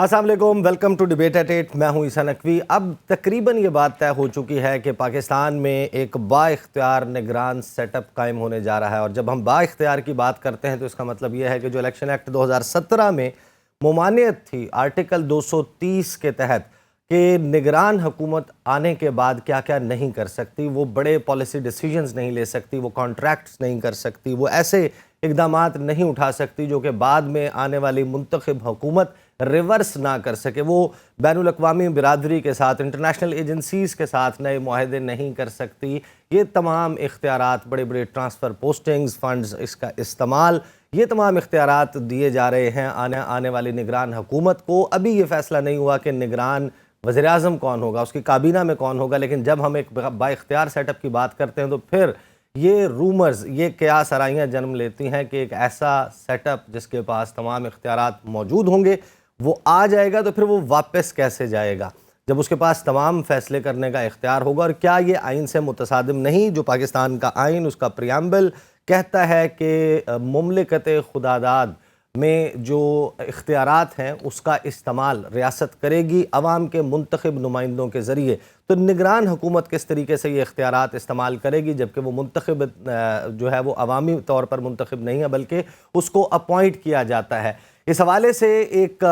السلام علیکم، welcome to debate at 8۔ میں ہوں عیسیٰ نقوی۔ اب تقریباً یہ بات طے ہو چکی ہے کہ پاکستان میں ایک با اختیار نگران سیٹ اپ قائم ہونے جا رہا ہے، اور جب ہم با اختیار کی بات کرتے ہیں تو اس کا مطلب یہ ہے کہ جو الیکشن ایکٹ 2017 میں ممانعت تھی آرٹیکل 230 کے تحت کہ نگران حکومت آنے کے بعد کیا کیا نہیں کر سکتی، وہ بڑے پالیسی ڈیسیجنز نہیں لے سکتی، وہ کانٹریکٹس نہیں کر سکتی، وہ ایسے اقدامات نہیں اٹھا سکتی جو کہ بعد میں آنے والی منتخب حکومت ریورس نہ کر سکے، وہ بین الاقوامی برادری کے ساتھ، انٹرنیشنل ایجنسیز کے ساتھ نئے معاہدے نہیں کر سکتی، یہ تمام اختیارات، بڑے بڑے ٹرانسفر پوسٹنگز، فنڈز، اس کا استعمال، یہ تمام اختیارات دیے جا رہے ہیں آنے والی نگران حکومت کو۔ ابھی یہ فیصلہ نہیں ہوا کہ نگران وزیر اعظم کون ہوگا، اس کی کابینہ میں کون ہوگا، لیکن جب ہم ایک با اختیار سیٹ اپ کی بات کرتے ہیں تو پھر یہ رومرز، یہ قیاس آرائیاں جنم لیتی ہیں کہ ایک ایسا سیٹ اپ جس کے پاس تمام اختیارات موجود ہوں گے وہ آ جائے گا تو پھر وہ واپس کیسے جائے گا جب اس کے پاس تمام فیصلے کرنے کا اختیار ہوگا؟ اور کیا یہ آئین سے متصادم نہیں؟ جو پاکستان کا آئین، اس کا پریامبل کہتا ہے کہ مملکت خداداد میں جو اختیارات ہیں اس کا استعمال ریاست کرے گی عوام کے منتخب نمائندوں کے ذریعے۔ تو نگران حکومت کس طریقے سے یہ اختیارات استعمال کرے گی جبکہ وہ منتخب جو ہے وہ عوامی طور پر منتخب نہیں ہے بلکہ اس کو اپوائنٹ کیا جاتا ہے؟ اس حوالے سے ایک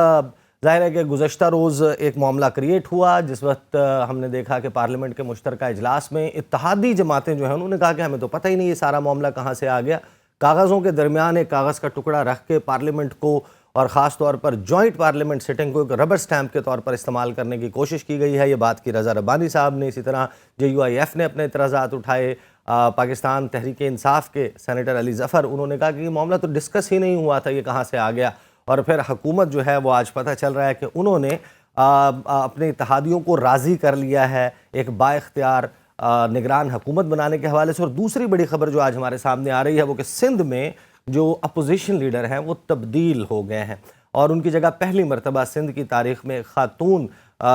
ظاہر ہے کہ گزشتہ روز ایک معاملہ کریٹ ہوا جس وقت ہم نے دیکھا کہ پارلیمنٹ کے مشترکہ اجلاس میں اتحادی جماعتیں جو ہیں انہوں نے کہا کہ ہمیں تو پتہ ہی نہیں یہ سارا معاملہ کہاں سے آ گیا۔ کاغذوں کے درمیان ایک کاغذ کا ٹکڑا رکھ کے پارلیمنٹ کو اور خاص طور پر جوائنٹ پارلیمنٹ سٹنگ کو ایک ربر سٹیمپ کے طور پر استعمال کرنے کی کوشش کی گئی ہے۔ یہ بات کی رضا ربانی صاحب نے، اسی طرح JUIF نے اپنے اعتراضات اٹھائے، پاکستان تحریک انصاف کے سینیٹر علی ظفر، انہوں نے کہا کہ یہ معاملہ تو ڈسکس ہی نہیں ہوا تھا، یہ کہاں سے آ گیا؟ اور پھر حکومت جو ہے وہ آج پتہ چل رہا ہے کہ انہوں نے اپنے اتحادیوں کو راضی کر لیا ہے ایک با اختیار نگران حکومت بنانے کے حوالے سے۔ اور دوسری بڑی خبر جو آج ہمارے سامنے آ رہی ہے وہ کہ سندھ میں جو اپوزیشن لیڈر ہیں وہ تبدیل ہو گئے ہیں، اور ان کی جگہ پہلی مرتبہ سندھ کی تاریخ میں خاتون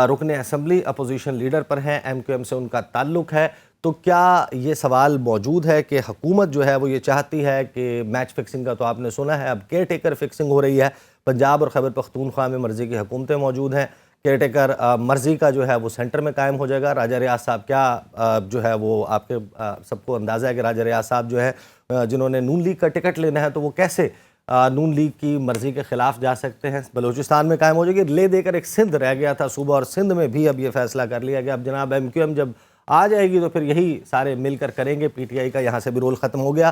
رکن اسمبلی اپوزیشن لیڈر پر ہیں، MQM سے ان کا تعلق ہے۔ تو کیا یہ سوال موجود ہے کہ حکومت جو ہے وہ یہ چاہتی ہے کہ میچ فکسنگ کا تو آپ نے سنا ہے، اب کیئر ٹیکر فکسنگ ہو رہی ہے؟ پنجاب اور خیبر پختونخوا میں مرضی کی حکومتیں موجود ہیں، کیئر ٹیکر مرضی کا جو ہے وہ سینٹر میں قائم ہو جائے گا۔ راجہ ریاض صاحب کیا جو ہے وہ آپ کے سب کو اندازہ ہے کہ راجہ ریاض صاحب جو ہے جنہوں نے نون لیگ کا ٹکٹ لینا ہے تو وہ کیسے نون لیگ کی مرضی کے خلاف جا سکتے ہیں؟ بلوچستان میں قائم ہو جائے گی، لے دے کر ایک سندھ رہ گیا تھا صوبہ، اور سندھ میں بھی اب یہ فیصلہ کر لیا کہ اب جناب MQM جب آ جائے گی تو پھر یہی سارے مل کر کریں گے، PTI کا یہاں سے بھی رول ختم ہو گیا۔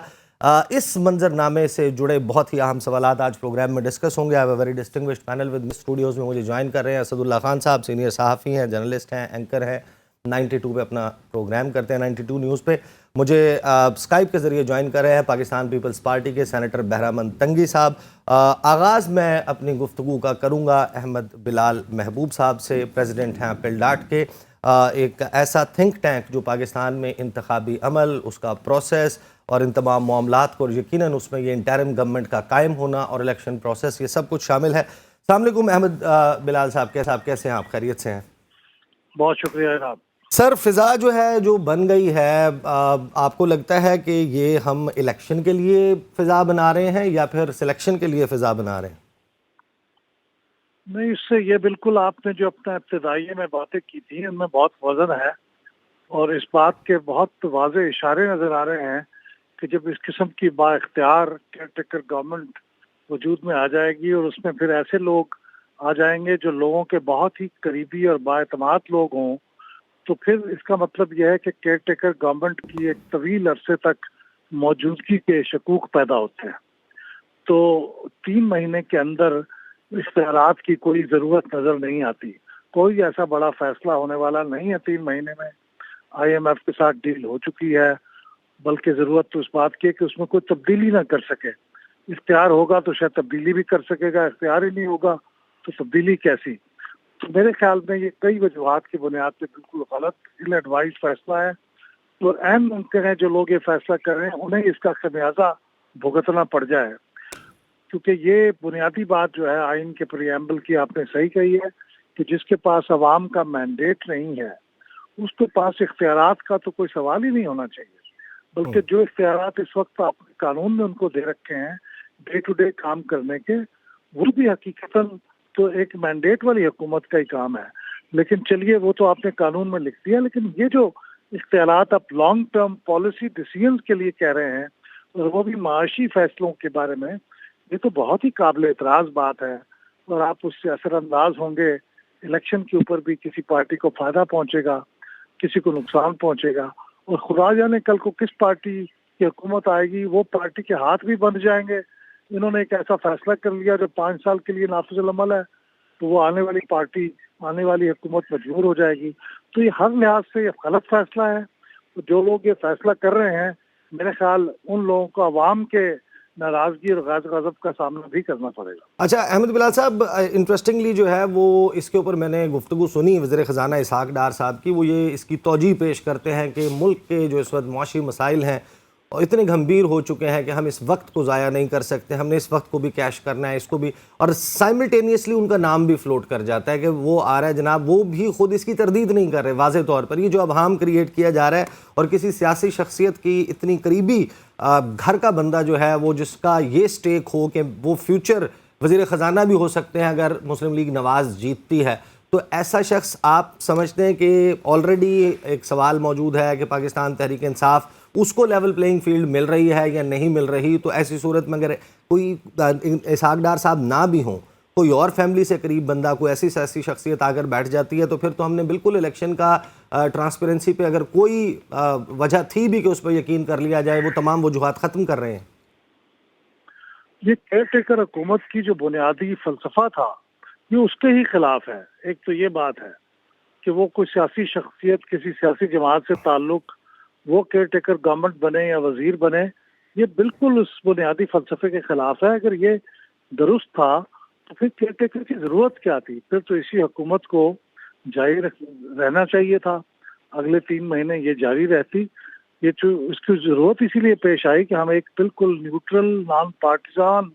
اس منظر نامے سے جڑے بہت ہی اہم سوالات آج پروگرام میں ڈسکس ہوں گے۔ I have a very distinguished panel with studios میں مجھے جوائن کر رہے ہیں اسد اللہ خان صاحب، سینئر صحافی ہیں، جرنلسٹ ہیں، اینکر ہیں، 92 پہ اپنا پروگرام کرتے ہیں، 92 نیوز پہ۔ مجھے اسکائپ کے ذریعے جوائن کر رہے ہیں پاکستان پیپلز پارٹی کے سینیٹر بہرامند تنگی صاحب۔ آغاز میں اپنی گفتگو کا کروں گا احمد بلال محبوب صاحب سے، پریزیڈنٹ ہیں پلڈاٹ کے، ایک ایسا تھنک ٹینک جو پاکستان میں انتخابی عمل، اس کا پروسیس اور ان تمام معاملات کو، اور یقیناً اس میں یہ انٹرم گورنمنٹ کا قائم ہونا اور الیکشن پروسیس، یہ سب کچھ شامل ہے۔ السلام علیکم احمد بلال صاحب، کیسے ہیں آپ؟ خیریت سے ہیں؟ بہت شکریہ جناب۔ سر، فضا جو ہے جو بن گئی ہے، آپ کو لگتا ہے کہ یہ ہم الیکشن کے لیے فضا بنا رہے ہیں یا پھر سلیکشن کے لیے فضا بنا رہے ہیں؟ نہیں، اس سے یہ بالکل آپ نے جو اپنا ابتدائیے میں باتیں کی تھی ان میں بہت وزن ہے، اور اس بات کے بہت واضح اشارے نظر آ رہے ہیں کہ جب اس قسم کی با اختیار کیئر ٹیکر گورنمنٹ وجود میں آ جائے گی اور اس میں پھر ایسے لوگ آ جائیں گے جو لوگوں کے بہت ہی قریبی اور با اعتماد لوگ ہوں، تو پھر اس کا مطلب یہ ہے کہ کیئر ٹیکر گورنمنٹ کی ایک طویل عرصے تک موجودگی کے شکوک پیدا ہوتے ہیں۔ تو 3 مہینے کے اندر اختیارات کی کوئی ضرورت نظر نہیں آتی، کوئی ایسا بڑا فیصلہ ہونے والا نہیں ہے 3 مہینے میں۔ IMF کے ساتھ ڈیل ہو چکی ہے، بلکہ ضرورت تو اس بات کی ہے کہ اس میں کوئی تبدیلی نہ کر سکے۔ اختیار ہوگا تو شاید تبدیلی بھی کر سکے گا، اختیار ہی نہیں ہوگا تو تبدیلی کیسی؟ تو میرے خیال میں یہ کئی وجوہات کی بنیاد پہ بالکل غلط ایل ایڈوائز فیصلہ ہے، اور اہم ممکن ہے جو لوگ یہ فیصلہ کر رہے ہیں انہیں اس کا خمیازہ بھگتنا پڑ جائے، کیونکہ یہ بنیادی بات جو ہے آئین کے پریامبل کی آپ نے صحیح کہی ہے کہ جس کے پاس عوام کا مینڈیٹ نہیں ہے اس کے پاس اختیارات کا تو کوئی سوال ہی نہیں ہونا چاہیے، بلکہ جو اختیارات اس وقت آپ قانون نے ان کو دے رکھے ہیں ڈے ٹو ڈے کام کرنے کے، وہ بھی حقیقتاً تو ایک مینڈیٹ والی حکومت کا ہی کام ہے. لیکن چلیے وہ تو آپ نے قانون میں لکھ دیا، لیکن یہ جو اختیارات آپ لانگ ٹرم پالیسی ڈیسیژنز کے لیے کہہ رہے ہیں اور وہ بھی معاشی فیصلوں کے بارے میں، یہ تو بہت ہی قابل اعتراض بات ہے. اور آپ اس سے اثر انداز ہوں گے، الیکشن کے اوپر بھی کسی پارٹی کو فائدہ پہنچے گا، کسی کو نقصان پہنچے گا، اور خدا جانے کل کو کس پارٹی کی حکومت آئے گی، وہ پارٹی کے ہاتھ بھی بند جائیں گے. انہوں نے ایک ایسا فیصلہ کر لیا جو 5 سال کے لیے نافذ العمل ہے، تو وہ آنے والی پارٹی، آنے والی حکومت مجبور ہو جائے گی. تو یہ ہر لحاظ سے یہ غلط فیصلہ ہے. جو لوگ یہ فیصلہ کر رہے ہیں، میرے خیال ان لوگوں کو عوام کے ناراضگی اور غضب کا سامنا بھی کرنا پڑے گا. اچھا احمد بلال صاحب، انٹرسٹنگلی جو ہے وہ اس کے اوپر میں نے گفتگو سنی وزیر خزانہ اسحاق ڈار صاحب کی، وہ یہ اس کی توجیہ پیش کرتے ہیں کہ ملک کے جو اس وقت معاشی مسائل ہیں اتنے گھمبیر ہو چکے ہیں کہ ہم اس وقت کو ضائع نہیں کر سکتے، ہم نے اس وقت کو بھی کیش کرنا ہے، اس کو بھی، اور سائملٹینیسلی ان کا نام بھی فلوٹ کر جاتا ہے کہ وہ آ رہا ہے جناب. وہ بھی خود اس کی تردید نہیں کر رہے واضح طور پر. یہ جو ابہام کریٹ کیا جا رہا ہے اور کسی سیاسی شخصیت کی اتنی قریبی گھر کا بندہ جو ہے وہ جس کا یہ سٹیک ہو کہ وہ فیوچر وزیر خزانہ بھی ہو سکتے ہیں اگر مسلم لیگ نواز جیتتی ہے، تو ایسا شخص آپ سمجھتے ہیں کہ آلریڈی ایک سوال موجود ہے کہ پاکستان تحریک انصاف اس کو لیول پلینگ فیلڈ مل رہی ہے یا نہیں مل رہی؟ تو ایسی صورت میں اگر کوئی اسحاق ڈار صاحب نہ بھی ہوں، کوئی اور فیملی سے قریب بندہ، کوئی ایسی سیاسی شخصیت آ کر بیٹھ جاتی ہے، تو پھر تو ہم نے بالکل الیکشن کا ٹرانسپیرنسی پہ اگر کوئی وجہ تھی بھی کہ اس پہ یقین کر لیا جائے، وہ تمام وجوہات ختم کر رہے ہیں. یہ کیئر ٹیکر حکومت کی جو بنیادی فلسفہ تھا یہ اس کے ہی خلاف ہے. ایک تو یہ بات ہے کہ وہ کوئی سیاسی شخصیت کسی سیاسی جماعت سے تعلق، وہ کیئر ٹیکر گورنمنٹ بنے یا وزیر بنے، یہ بالکل اس بنیادی فلسفے کے خلاف ہے. اگر یہ درست تھا تو پھر کیئر ٹیکر کی ضرورت کیا تھی؟ پھر تو اسی حکومت کو جاری رہنا چاہیے تھا، اگلے 3 مہینے یہ جاری رہتی. یہ اس کی ضرورت اسی لیے پیش آئی کہ ہم ایک بالکل نیوٹرل نان پارٹیزان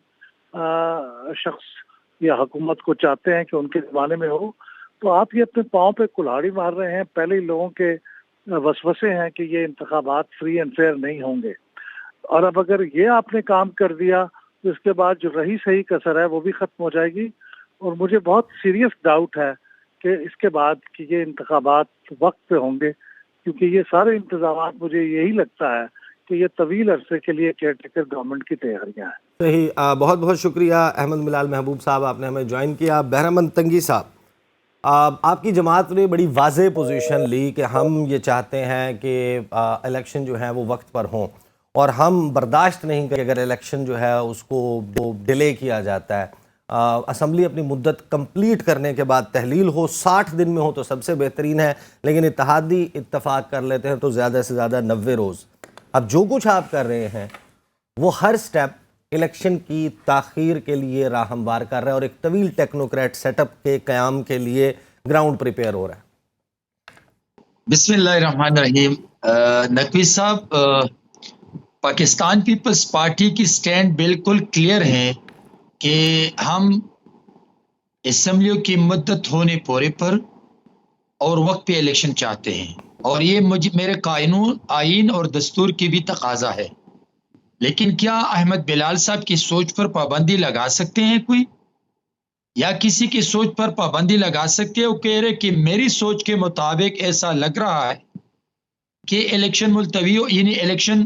شخص یا حکومت کو چاہتے ہیں کہ ان کے زمانے میں ہو. تو آپ یہ اپنے پاؤں پہ کلہاڑی مار رہے ہیں. پہلے ہی لوگوں کے وسوسے ہیں کہ یہ انتخابات فری اینڈ فیئر نہیں ہوں گے، اور اب اگر یہ آپ نے کام کر دیا تو اس کے بعد جو رہی صحیح کسر ہے وہ بھی ختم ہو جائے گی. اور مجھے بہت سیریس ڈاؤٹ ہے کہ اس کے بعد کہ یہ انتخابات وقت پہ ہوں گے، کیونکہ یہ سارے انتظامات مجھے یہی لگتا ہے کہ یہ طویل عرصے کے لیے کیئر ٹیکر گورنمنٹ کی تیاریاں ہیں. صحیح. بہت بہت شکریہ احمد بلال محبوب صاحب، آپ نے ہمیں جوائن کیا. بہرامند تنگی صاحب، آپ کی جماعت نے بڑی واضح پوزیشن لی کہ ہم یہ چاہتے ہیں کہ الیکشن جو ہے وہ وقت پر ہوں، اور ہم برداشت نہیں کریں اگر الیکشن جو ہے اس کو ڈیلے کیا جاتا ہے. اسمبلی اپنی مدت کمپلیٹ کرنے کے بعد تحلیل ہو، 60 دن میں ہو تو سب سے بہترین ہے، لیکن اتحادی اتفاق کر لیتے ہیں تو زیادہ سے زیادہ 90 روز. اب جو کچھ آپ کر رہے ہیں وہ ہر سٹیپ الیکشن کی تاخیر کے لیے راہ ہموار کر رہا ہے اور ایک طویل ٹیکنوکریٹ سیٹ اپ کے قیام کے لیے گراؤنڈ پریپیئر ہو رہا ہے. بسم اللہ الرحمن الرحیم. نقوی صاحب، پاکستان پیپلز پارٹی کی سٹینڈ بالکل کلیئر ہے کہ ہم اسمبلیوں کی مدت ہونے پورے پر اور وقت پہ الیکشن چاہتے ہیں، اور یہ میرے قانون، آئین اور دستور کی بھی تقاضا ہے. لیکن کیا احمد بلال صاحب کی سوچ پر پابندی لگا سکتے ہیں کوئی، یا کسی کی سوچ پر پابندی لگا سکتے ہیں؟ وہ کہہ رہے کہ میری سوچ کے مطابق ایسا لگ رہا ہے کہ الیکشن ملتوی ہو، یعنی الیکشن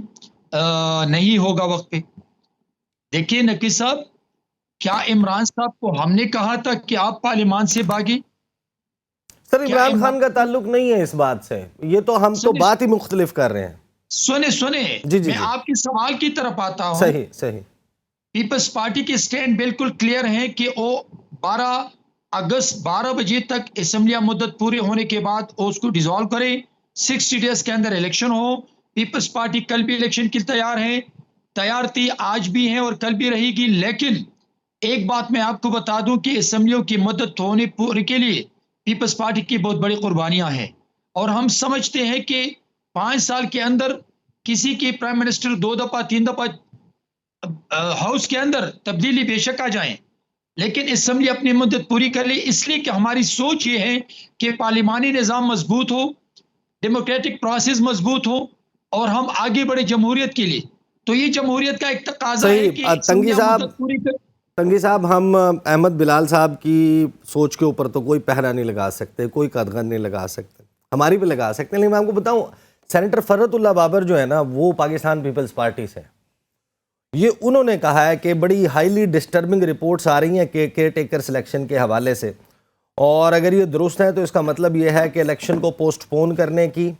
نہیں ہوگا وقت پہ. دیکھیے نقوی صاحب، کیا عمران صاحب کو ہم نے کہا تھا کہ آپ پارلیمان سے بھاگیں؟ سر عمران خان کا تعلق نہیں ہے اس بات سے، یہ تو ہم تو بات ہی مختلف کر رہے ہیں. سنیں میں آپ کے سوال کی طرف آتا ہوں. صحیح. پیپلز پارٹی کی سٹینڈ بالکل کلیئر ہے کہ وہ 12 اگست 12 بجے تک اسمبلیاں مدت پورے ہونے کے بعد اس کو ڈیزالو کریں، 60 ڈیز کے اندر الیکشن ہو. پیپلز پارٹی کل بھی الیکشن کے لیے تیار تھی، آج بھی ہیں اور کل بھی رہے گی. لیکن ایک بات میں آپ کو بتا دوں کہ اسمبلیوں کی مدت ہونے پورے کے لیے پیپلز پارٹی کی بہت بڑی قربانیاں ہیں، اور ہم سمجھتے ہیں کہ 5 سال کے اندر کسی کی پرائم منسٹر 2 دفعہ 3 دفعہ ہاؤس کے اندر تبدیلی بے شک آ جائیں، لیکن اسمبلی اپنی مدت پوری کر لی. اس لیے کہ ہماری سوچ یہ ہے کہ پارلیمانی نظام مضبوط ہو، ڈیموکریٹک پروسیس مضبوط ہو، اور ہم آگے بڑھے جمہوریت کے لیے. تو یہ جمہوریت کا ایک تقاضا ہے کہ تنگی صاحب، مدت پوری کر. تنگی صاحب، ہم احمد بلال صاحب کی سوچ کے اوپر تو کوئی پہرا نہیں لگا سکتے، کوئی قدغن نہیں لگا سکتے، ہماری بھی لگا سکتے ہیں، لیکن میں آپ کو بتاؤں سینیٹر فرت اللہ بابر جو ہے نا، وہ پاکستان پیپلز پارٹی سے، یہ انہوں نے کہا ہے کہ بڑی ہائیلی ڈسٹربنگ رپورٹس آ رہی ہیں کہ کیئر ٹیکر سلیکشن کے حوالے سے، اور اگر یہ درست ہے تو اس کا مطلب یہ ہے کہ الیکشن کو پوسٹ پون کرنے کی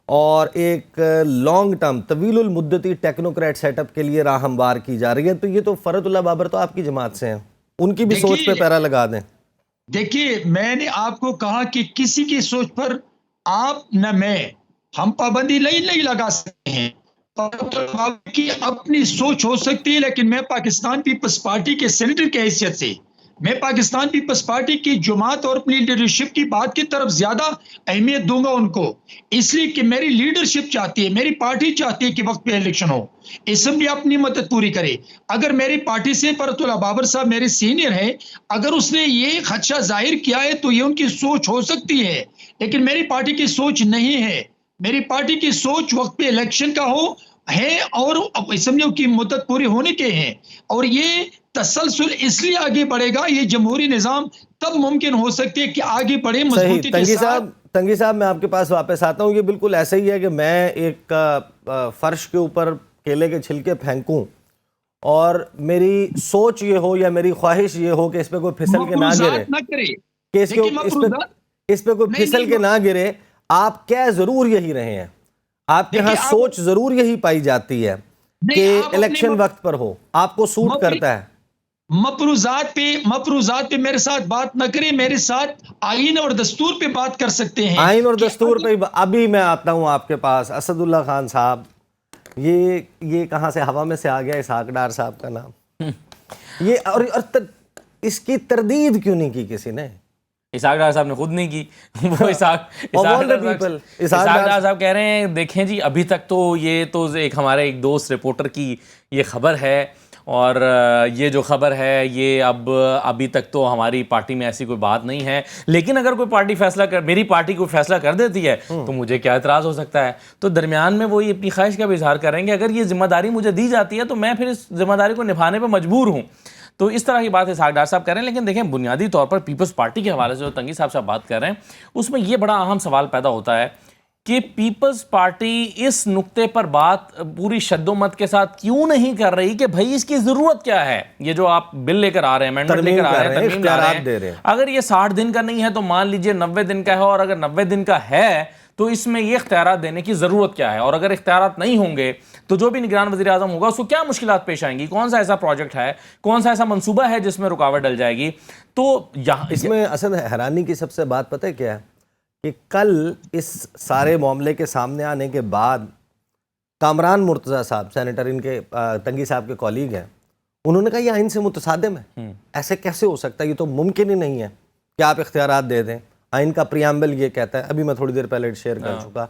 اور ایک لانگ ٹرم طویل المدتی ٹیکنوکریٹ سیٹ اپ کے لیے راہ ہموار کی جا رہی ہے. تو یہ تو فرت اللہ بابر تو آپ کی جماعت سے ہیں، ان کی بھی سوچ پہ پیرا لگا دیں. دیکھیے، میں نے آپ کو کہا کہ کسی کی سوچ پر آپ نہ میں ہم پابندی نہیں لگا سکتے ہیں. آپ کی اپنی سوچ ہو سکتی ہے، لیکن میں پاکستان پیپلز پارٹی کے سینیٹر کی حیثیت سے میں پاکستان پیپلز پارٹی کی جماعت اور اپنی لیڈرشپ کی بات کی طرف زیادہ اہمیت دوں گا ان کو، اس لیے کہ میری لیڈرشپ چاہتی ہے، میری پارٹی چاہتی ہے کہ وقت پہ الیکشن ہو، اسمبلی اپنی مدد پوری کرے. اگر میری پارٹی سے فرت اللہ بابر صاحب میرے سینئر ہیں، اگر اس نے یہ خدشہ ظاہر کیا ہے تو یہ ان کی سوچ ہو سکتی ہے، لیکن میری پارٹی کی سوچ نہیں ہے. میری پارٹی کی سوچ وقت پہ الیکشن کا ہو ہے اور اسمبلیوں کی مدت پوری ہونے کے ہیں، اور یہ تسلسل اس لیے آگے بڑھے گا، یہ جمہوری نظام تب ممکن ہو سکتے ہے کہ آگے بڑھے مضبوطی کے ساتھ. تنگی صاحب میں آپ کے پاس واپس آتا ہوں. یہ بالکل ایسا ہی ہے کہ میں ایک فرش کے اوپر کیلے کے چھلکے پھینکوں اور میری سوچ یہ ہو یا میری خواہش یہ ہو کہ اس پہ کوئی پھسل کے نہ گرے، کہ اس پہ کوئی پھسل کے نہ گرے. آپ کہہ ضرور یہی رہے ہیں، آپ کے ہاں سوچ ضرور یہی پائی جاتی ہے کہ الیکشن وقت پر ہو، آپ کو سوٹ کرتا ہے. مفروضات پہ میرے ساتھ بات نہ کریں، میرے ساتھ آئین اور دستور پہ بات کر سکتے ہیں. آئین اور دستور پہ ابھی میں آتا ہوں آپ کے پاس. اسد اللہ خان صاحب، یہ کہاں سے ہوا میں سے آ گیا اسحاق ڈار صاحب کا نام؟ یہ اور اس کی تردید کیوں نہیں کی کسی نے؟ اسحاق ڈار صاحب نے خود نہیں کی. وہ اسحاق ڈار صاحب کہہ رہے ہیں دیکھیں جی ابھی تک تو یہ تو ایک ہمارے ایک دوست رپورٹر کی یہ خبر ہے، اور یہ جو خبر ہے یہ ابھی تک تو ہماری پارٹی میں ایسی کوئی بات نہیں ہے، لیکن اگر کوئی پارٹی میری پارٹی کوئی فیصلہ کر دیتی ہے تو مجھے کیا اعتراض ہو سکتا ہے. تو درمیان میں وہ اپنی خواہش کا بھی اظہار کریں گے، اگر یہ ذمہ داری مجھے دی جاتی ہے تو میں پھر اس ذمہ داری کو نبھانے پہ مجبور ہوں. تو اس طرح کی بات اسحاق ڈار صاحب کر رہے ہیں. لیکن دیکھیں بنیادی طور پر پیپلز پارٹی کے حوالے سے جو تنگی صاحب بات کر رہے ہیں، اس میں یہ بڑا اہم سوال پیدا ہوتا ہے کہ پیپلز پارٹی اس نقطے پر بات پوری شد و مت کے ساتھ کیوں نہیں کر رہی کہ بھائی اس کی ضرورت کیا ہے. یہ جو آپ بل لے کر آ رہے ہیں، امینڈمنٹ لے کر آ رہے ہیں، ترمیم لا رہے ہیں، اگر یہ 60 دن کا نہیں ہے تو مان لیجئے 90 دن کا ہے، اور اگر 90 دن کا ہے تو اس میں یہ اختیارات دینے کی ضرورت کیا ہے، اور اگر اختیارات نہیں ہوں گے تو جو بھی نگران وزیر اعظم ہوگا اس کو کیا مشکلات پیش آئیں گی، کون سا ایسا پروجیکٹ ہے، کون سا ایسا منصوبہ ہے جس میں رکاوٹ ڈل جائے گی. تو اس میں اصل حیرانی کی سب سے بات پتہ ہے کیا ہے کہ کل اس سارے معاملے کے سامنے آنے کے بعد کامران مرتضیٰ صاحب سینیٹر، ان کے تنگی صاحب کے کولیگ ہیں، انہوں نے کہا یہ آئین سے متصادم ہے، ایسے کیسے ہو سکتا ہے، یہ تو ممکن ہی نہیں ہے کہ آپ اختیارات دے دیں. آئین کا پریامبل یہ کہتا ہے. ابھی میں تھوڑی دیر پہلے شیئر کر چکا.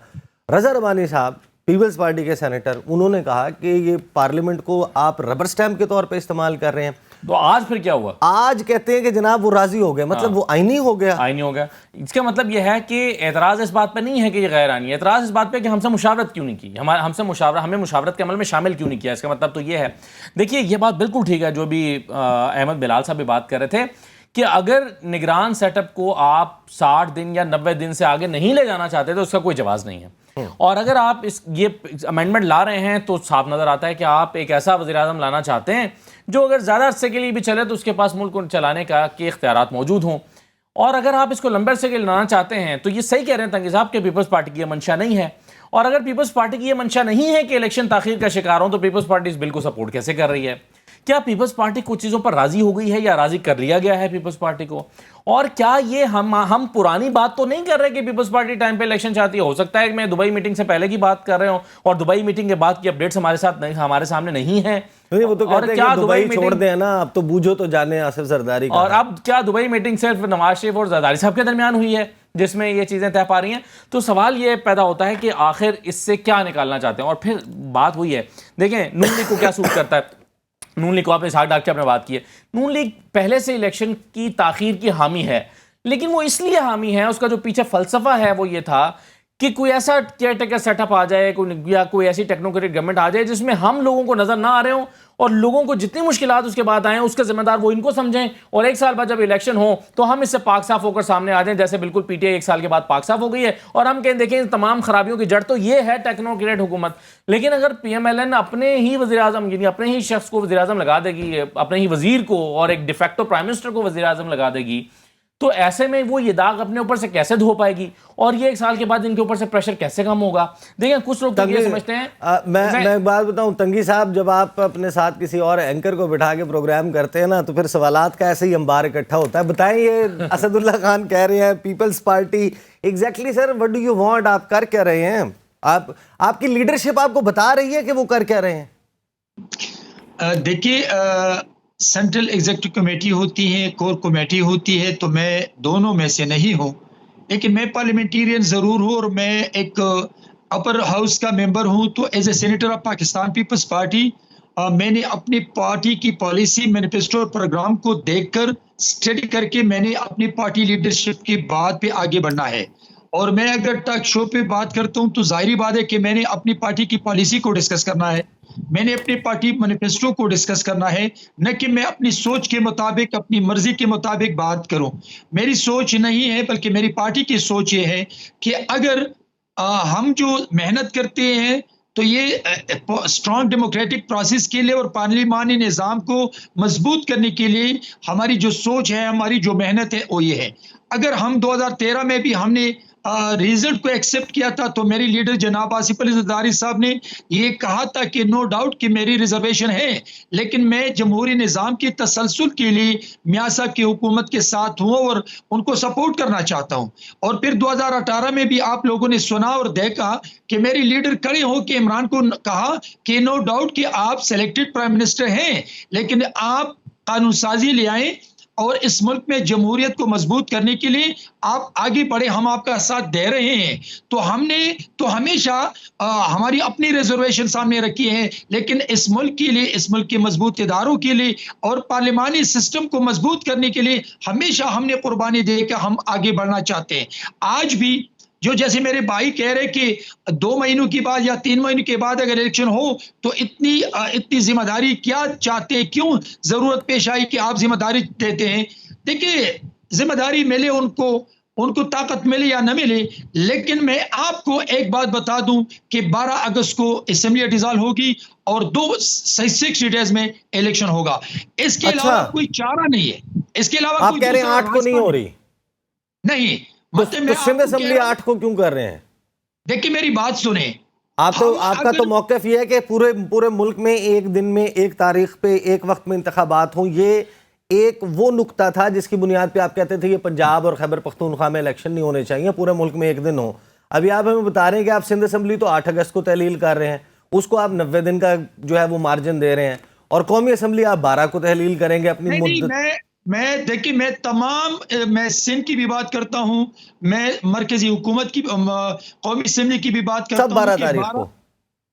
رضا ربانی صاحب پیپلز پارٹی کے سینیٹر، انہوں نے کہا کہ یہ پارلیمنٹ کو آپ ربر سٹیمپ کے طور پہ استعمال کر رہے ہیں. تو آج پھر کیا ہوا؟ آج کہتے ہیں کہ جناب وہ راضی ہو گئے، مطلب وہ آئینی ہو گیا. آئینی ہو گیا. اس کا مطلب یہ ہے کہ اعتراض اس بات پہ نہیں ہے کہ یہ غیر آئینی ہے، اعتراض اس بات پہ کہ ہم سے مشاورت کیوں نہیں کی، ہمیں مشاورت کے عمل میں شامل کیوں نہیں کیا. اس کا مطلب تو یہ ہے. دیکھیے یہ بات بالکل ٹھیک ہے جو بھی احمد بلال صاحب بھی بات کر رہے تھے کہ اگر نگران سیٹ اپ کو آپ 60 دن یا 90 دن سے آگے نہیں لے جانا چاہتے تو اس کا کوئی جواز نہیں ہے. اور اگر آپ یہ امینڈمنٹ لا رہے ہیں تو صاف نظر آتا ہے کہ آپ ایک ایسا وزیر اعظم لانا چاہتے ہیں جو اگر زیادہ عرصے کے لیے بھی چلے تو اس کے پاس ملک کو چلانے کے اختیارات موجود ہوں. اور اگر آپ اس کو لمبے عرصے کے لیے لانا چاہتے ہیں تو یہ صحیح کہہ رہے ہیں تنگی صاحب کہ پیپلز پارٹی کی یہ منشا نہیں ہے. اور اگر پیپلز پارٹی کی یہ منشا نہیں ہے کہ الیکشن تاخیر کا شکار ہوں تو پیپلز پارٹی اس بل کو سپورٹ کیسے کر رہی ہے؟ کیا پیپلز پارٹی کچھ چیزوں پر راضی ہو گئی ہے یا راضی کر لیا گیا ہے پیپلز پارٹی کو؟ اور کیا یہ ہم پرانی بات تو نہیں کر رہے کہ پیپلز پارٹی ٹائم پہ الیکشن چاہتی ہے؟ ہو سکتا ہے کہ میں دبئی میٹنگ سے پہلے کی بات کر رہے ہوں اور دبئی میٹنگ کے بعد کی اپڈیٹس ہمارے سامنے نہیں ہیں. وہ تو کہتے ہیں کہ دبئی چھوڑ دیں نا، اب تو بوجھو تو جانے آصف زرداری کا. اور اب کیا دبئی میٹنگ صرف نواز شریف اور زرداری صاحب کے درمیان ہوئی ہے جس میں یہ چیزیں طے پا رہی ہیں؟ تو سوال یہ پیدا ہوتا ہے کہ آخر اس سے کیا نکالنا چاہتے ہیں. اور پھر بات ہوئی ہے، دیکھیں نون لیگ کو کیا سوٹ کرتا ہے. نون لیگ کو آپ نے اسحاق ڈار کی نے بات کی ہے، نون لیگ پہلے سے الیکشن کی تاخیر کی حامی ہے، لیکن وہ اس لیے حامی ہے، اس کا جو پیچھے فلسفہ ہے وہ یہ تھا کہ کوئی ایسا کیئر ٹیکر سیٹ اپ آ جائے یا کوئی ایسی ٹیکنوکریٹ گورنمنٹ آ جائے جس میں ہم لوگوں کو نظر نہ آ رہے ہوں اور لوگوں کو جتنی مشکلات اس کے بعد آئیں اس کے ذمہ دار وہ ان کو سمجھیں, اور 1 سال بعد جب الیکشن ہو تو ہم اس سے پاک صاف ہو کر سامنے آ جائیں, جیسے بالکل پی ٹی آئی 1 سال کے بعد پاک صاف ہو گئی ہے, اور ہم کہیں دیکھیں تمام خرابیوں کی جڑ تو یہ ہے ٹیکنوکریٹ حکومت. لیکن اگر پی ایم ایل این اپنے ہی وزیر اعظم, یعنی اپنے ہی شخص کو وزیر اعظم لگا دے گی, اپنے ہی وزیر کو اور ایک ڈیفیکٹو پرائم منسٹر کو وزیر اعظم لگا دے گی, تو ایسے میں وہ یہ داغ اپنے اوپر سے کیسے دھو پائے گی, اور یہ 1 سال کے بعد ان کے اوپر سے پریشر کیسے کم ہوگا؟ دیکھیں کچھ لوگ یہ سمجھتے ہیں. میں ایک بات بتاؤں تنگی صاحب, جب آپ اپنے ساتھ کسی اور اینکر کو بٹھا کے پروگرام کرتے ہیں نا تو پھر سوالات کا ایسے ہی انبار اکٹھا ہوتا ہے. بتائیں, یہ اسد اللہ خان کہہ رہے ہیں Peoples Party, exactly sir what do you want, آپ کر کیا رہے ہیں؟ آپ کی لیڈرشپ آپ کو بتا رہی ہے کہ وہ کر کیا رہے ہیں؟ دیکھیے سینٹرل ایگزیکٹو کمیٹی ہوتی ہے, کور کمیٹی ہوتی ہے, تو میں دونوں میں سے نہیں ہوں, لیکن میں پارلیمنٹیرین ضرور ہوں اور میں ایک اپر ہاؤس کا ممبر ہوں. تو as a senator of Pakistan Peoples Party میں نے اپنی پارٹی کی پالیسی, مینیفیسٹو اور پروگرام کو دیکھ کر اسٹڈی کر کے میں نے اپنی پارٹی لیڈرشپ کی بات پہ آگے بڑھنا ہے. اور میں اگر ٹاک شو پہ بات کرتا ہوں تو ظاہری بات ہے کہ میں نے اپنی پارٹی کی پالیسی کو ڈسکس کرنا ہے, میں نے اپنی پارٹی مینیفیسٹو کو ڈسکس کرنا ہے, نہ کہ میں اپنی سوچ کے مطابق, اپنی مرضی کے مطابق بات کروں. میری سوچ نہیں ہے بلکہ میری پارٹی کی سوچ یہ ہے کہ اگر ہم جو محنت کرتے ہیں تو یہ اسٹرانگ ڈیموکریٹک پروسیس کے لیے اور پارلیمانی نظام کو مضبوط کرنے کے لیے ہماری جو سوچ ہے, ہماری جو محنت ہے وہ یہ ہے. اگر ہم 2013 میں بھی ہم نے ریزلٹ کو ایکسپٹ کیا تھا تو میری لیڈر جناب آصف علی زرداری صاحب نے یہ کہا تھا کہ نو ڈاؤٹ کہ میری ریزرویشن ہے, لیکن میں جمہوری نظام کی تسلسل کے لیے میاں صاحب کی حکومت کے ساتھ ہوں اور ان کو سپورٹ کرنا چاہتا ہوں. اور پھر 2018 میں بھی آپ لوگوں نے سنا اور دیکھا کہ میری لیڈر کھڑے ہو کے عمران کو کہا کہ نو ڈاؤٹ کہ آپ سلیکٹڈ پرائم منسٹر ہیں, لیکن آپ قانون سازی لے آئیں اور اس ملک میں جمہوریت کو مضبوط کرنے کے لیے آپ آگے بڑھے, ہم آپ کا ساتھ دے رہے ہیں. تو ہم نے تو ہمیشہ ہماری اپنی ریزرویشن سامنے رکھی ہے, لیکن اس ملک کے لیے, اس ملک کے مضبوط اداروں کے لیے اور پارلیمانی سسٹم کو مضبوط کرنے کے لیے ہمیشہ ہم نے قربانی دے کے ہم آگے بڑھنا چاہتے ہیں. آج بھی جو جیسے میرے بھائی کہہ رہے کہ 2 مہینوں کے بعد یا 3 مہینوں کے بعد اگر الیکشن ہو تو اتنی ذمہ داری کیا چاہتے ہیں, کیوں ضرورت پیش آئی کہ آپ ذمہ داری دیتے ہیں؟ دیکھیے ذمہ داری ملے ان کو طاقت ملے یا نہ ملے, لیکن میں آپ کو ایک بات بتا دوں کہ 12 اگست کو اسمبلی ڈیزالو ہوگی اور 6 ڈیز میں الیکشن ہوگا. اس کے علاوہ کوئی چارہ نہیں ہے. اس کے علاوہ آپ کہہ رہے ہیں 8 کو نہیں ہو رہی؟ نہیں, تو سندھ اسمبلی 8 کو کیوں کر رہے ہیں؟ دیکھیں میری بات سنیں, آپ کا تو موقف یہ ہے کہ پورے ملک میں ایک دن میں ایک تاریخ پہ ایک وقت میں انتخابات ہوں. یہ ایک وہ نقطہ تھا جس کی بنیاد پہ آپ کہتے تھے یہ پنجاب اور خیبر پختونخوا میں الیکشن نہیں ہونے چاہیے, پورے ملک میں ایک دن ہو. ابھی آپ ہمیں بتا رہے ہیں کہ آپ سندھ اسمبلی تو 8 اگست کو تحلیل کر رہے ہیں, اس کو آپ 90 دن کا جو ہے وہ مارجن دے رہے ہیں, اور قومی اسمبلی آپ 12 کو تحلیل کریں گے اپنی مدت. دیکھیں میں سندھ کی بھی بات کرتا ہوں, میں مرکزی حکومت کی قومی اسمبلی کی بھی بات کرتا ہوں. سب 12 تاریخ کو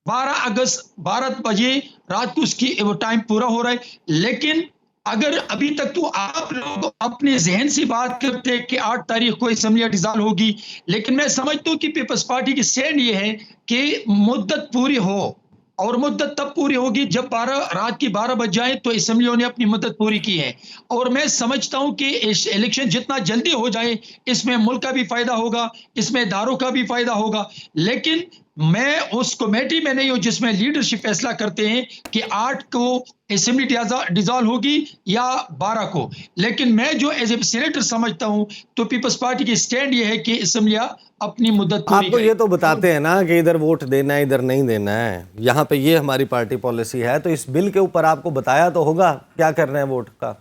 12 اگست 12 بجے رات کو اس کی ٹائم پورا ہو رہا ہے. لیکن اگر ابھی تک تو آپ لوگ اپنے ذہن سے بات کرتے کہ 8 تاریخ کو اسمبلی ڈیزالو ہوگی, لیکن میں سمجھتا ہوں کہ پیپلز پارٹی کی سٹینڈ یہ ہے کہ مدت پوری ہو, اور مدت تب پوری ہوگی جب رات کی 12 بج جائے تو اسمبلیوں نے اپنی مدت پوری کی ہے. اور میں سمجھتا ہوں کہ الیکشن جتنا جلدی ہو جائے اس میں ملک کا بھی فائدہ ہوگا, اس میں اداروں کا بھی فائدہ ہوگا. لیکن میں اس کمیٹی میں نہیں ہوں جس میں لیڈرشپ فیصلہ کرتے ہیں کہ 8 کو اسمبلی ڈیزالو ہوگی یا 12 کو. لیکن میں جو ایز اے سینیٹر سمجھتا ہوں تو پیپلز پارٹی کی سٹینڈ یہ ہے کہ اسمبلیاں اپنی مدت پوری آپ کو یہ تو بتاتے ہیں نا کہ ادھر ووٹ دینا ہے ادھر نہیں دینا ہے, یہاں پہ یہ ہماری پارٹی پالیسی ہے, تو اس بل کے اوپر آپ کو بتایا تو ہوگا کیا کرنا ہے ووٹ کا,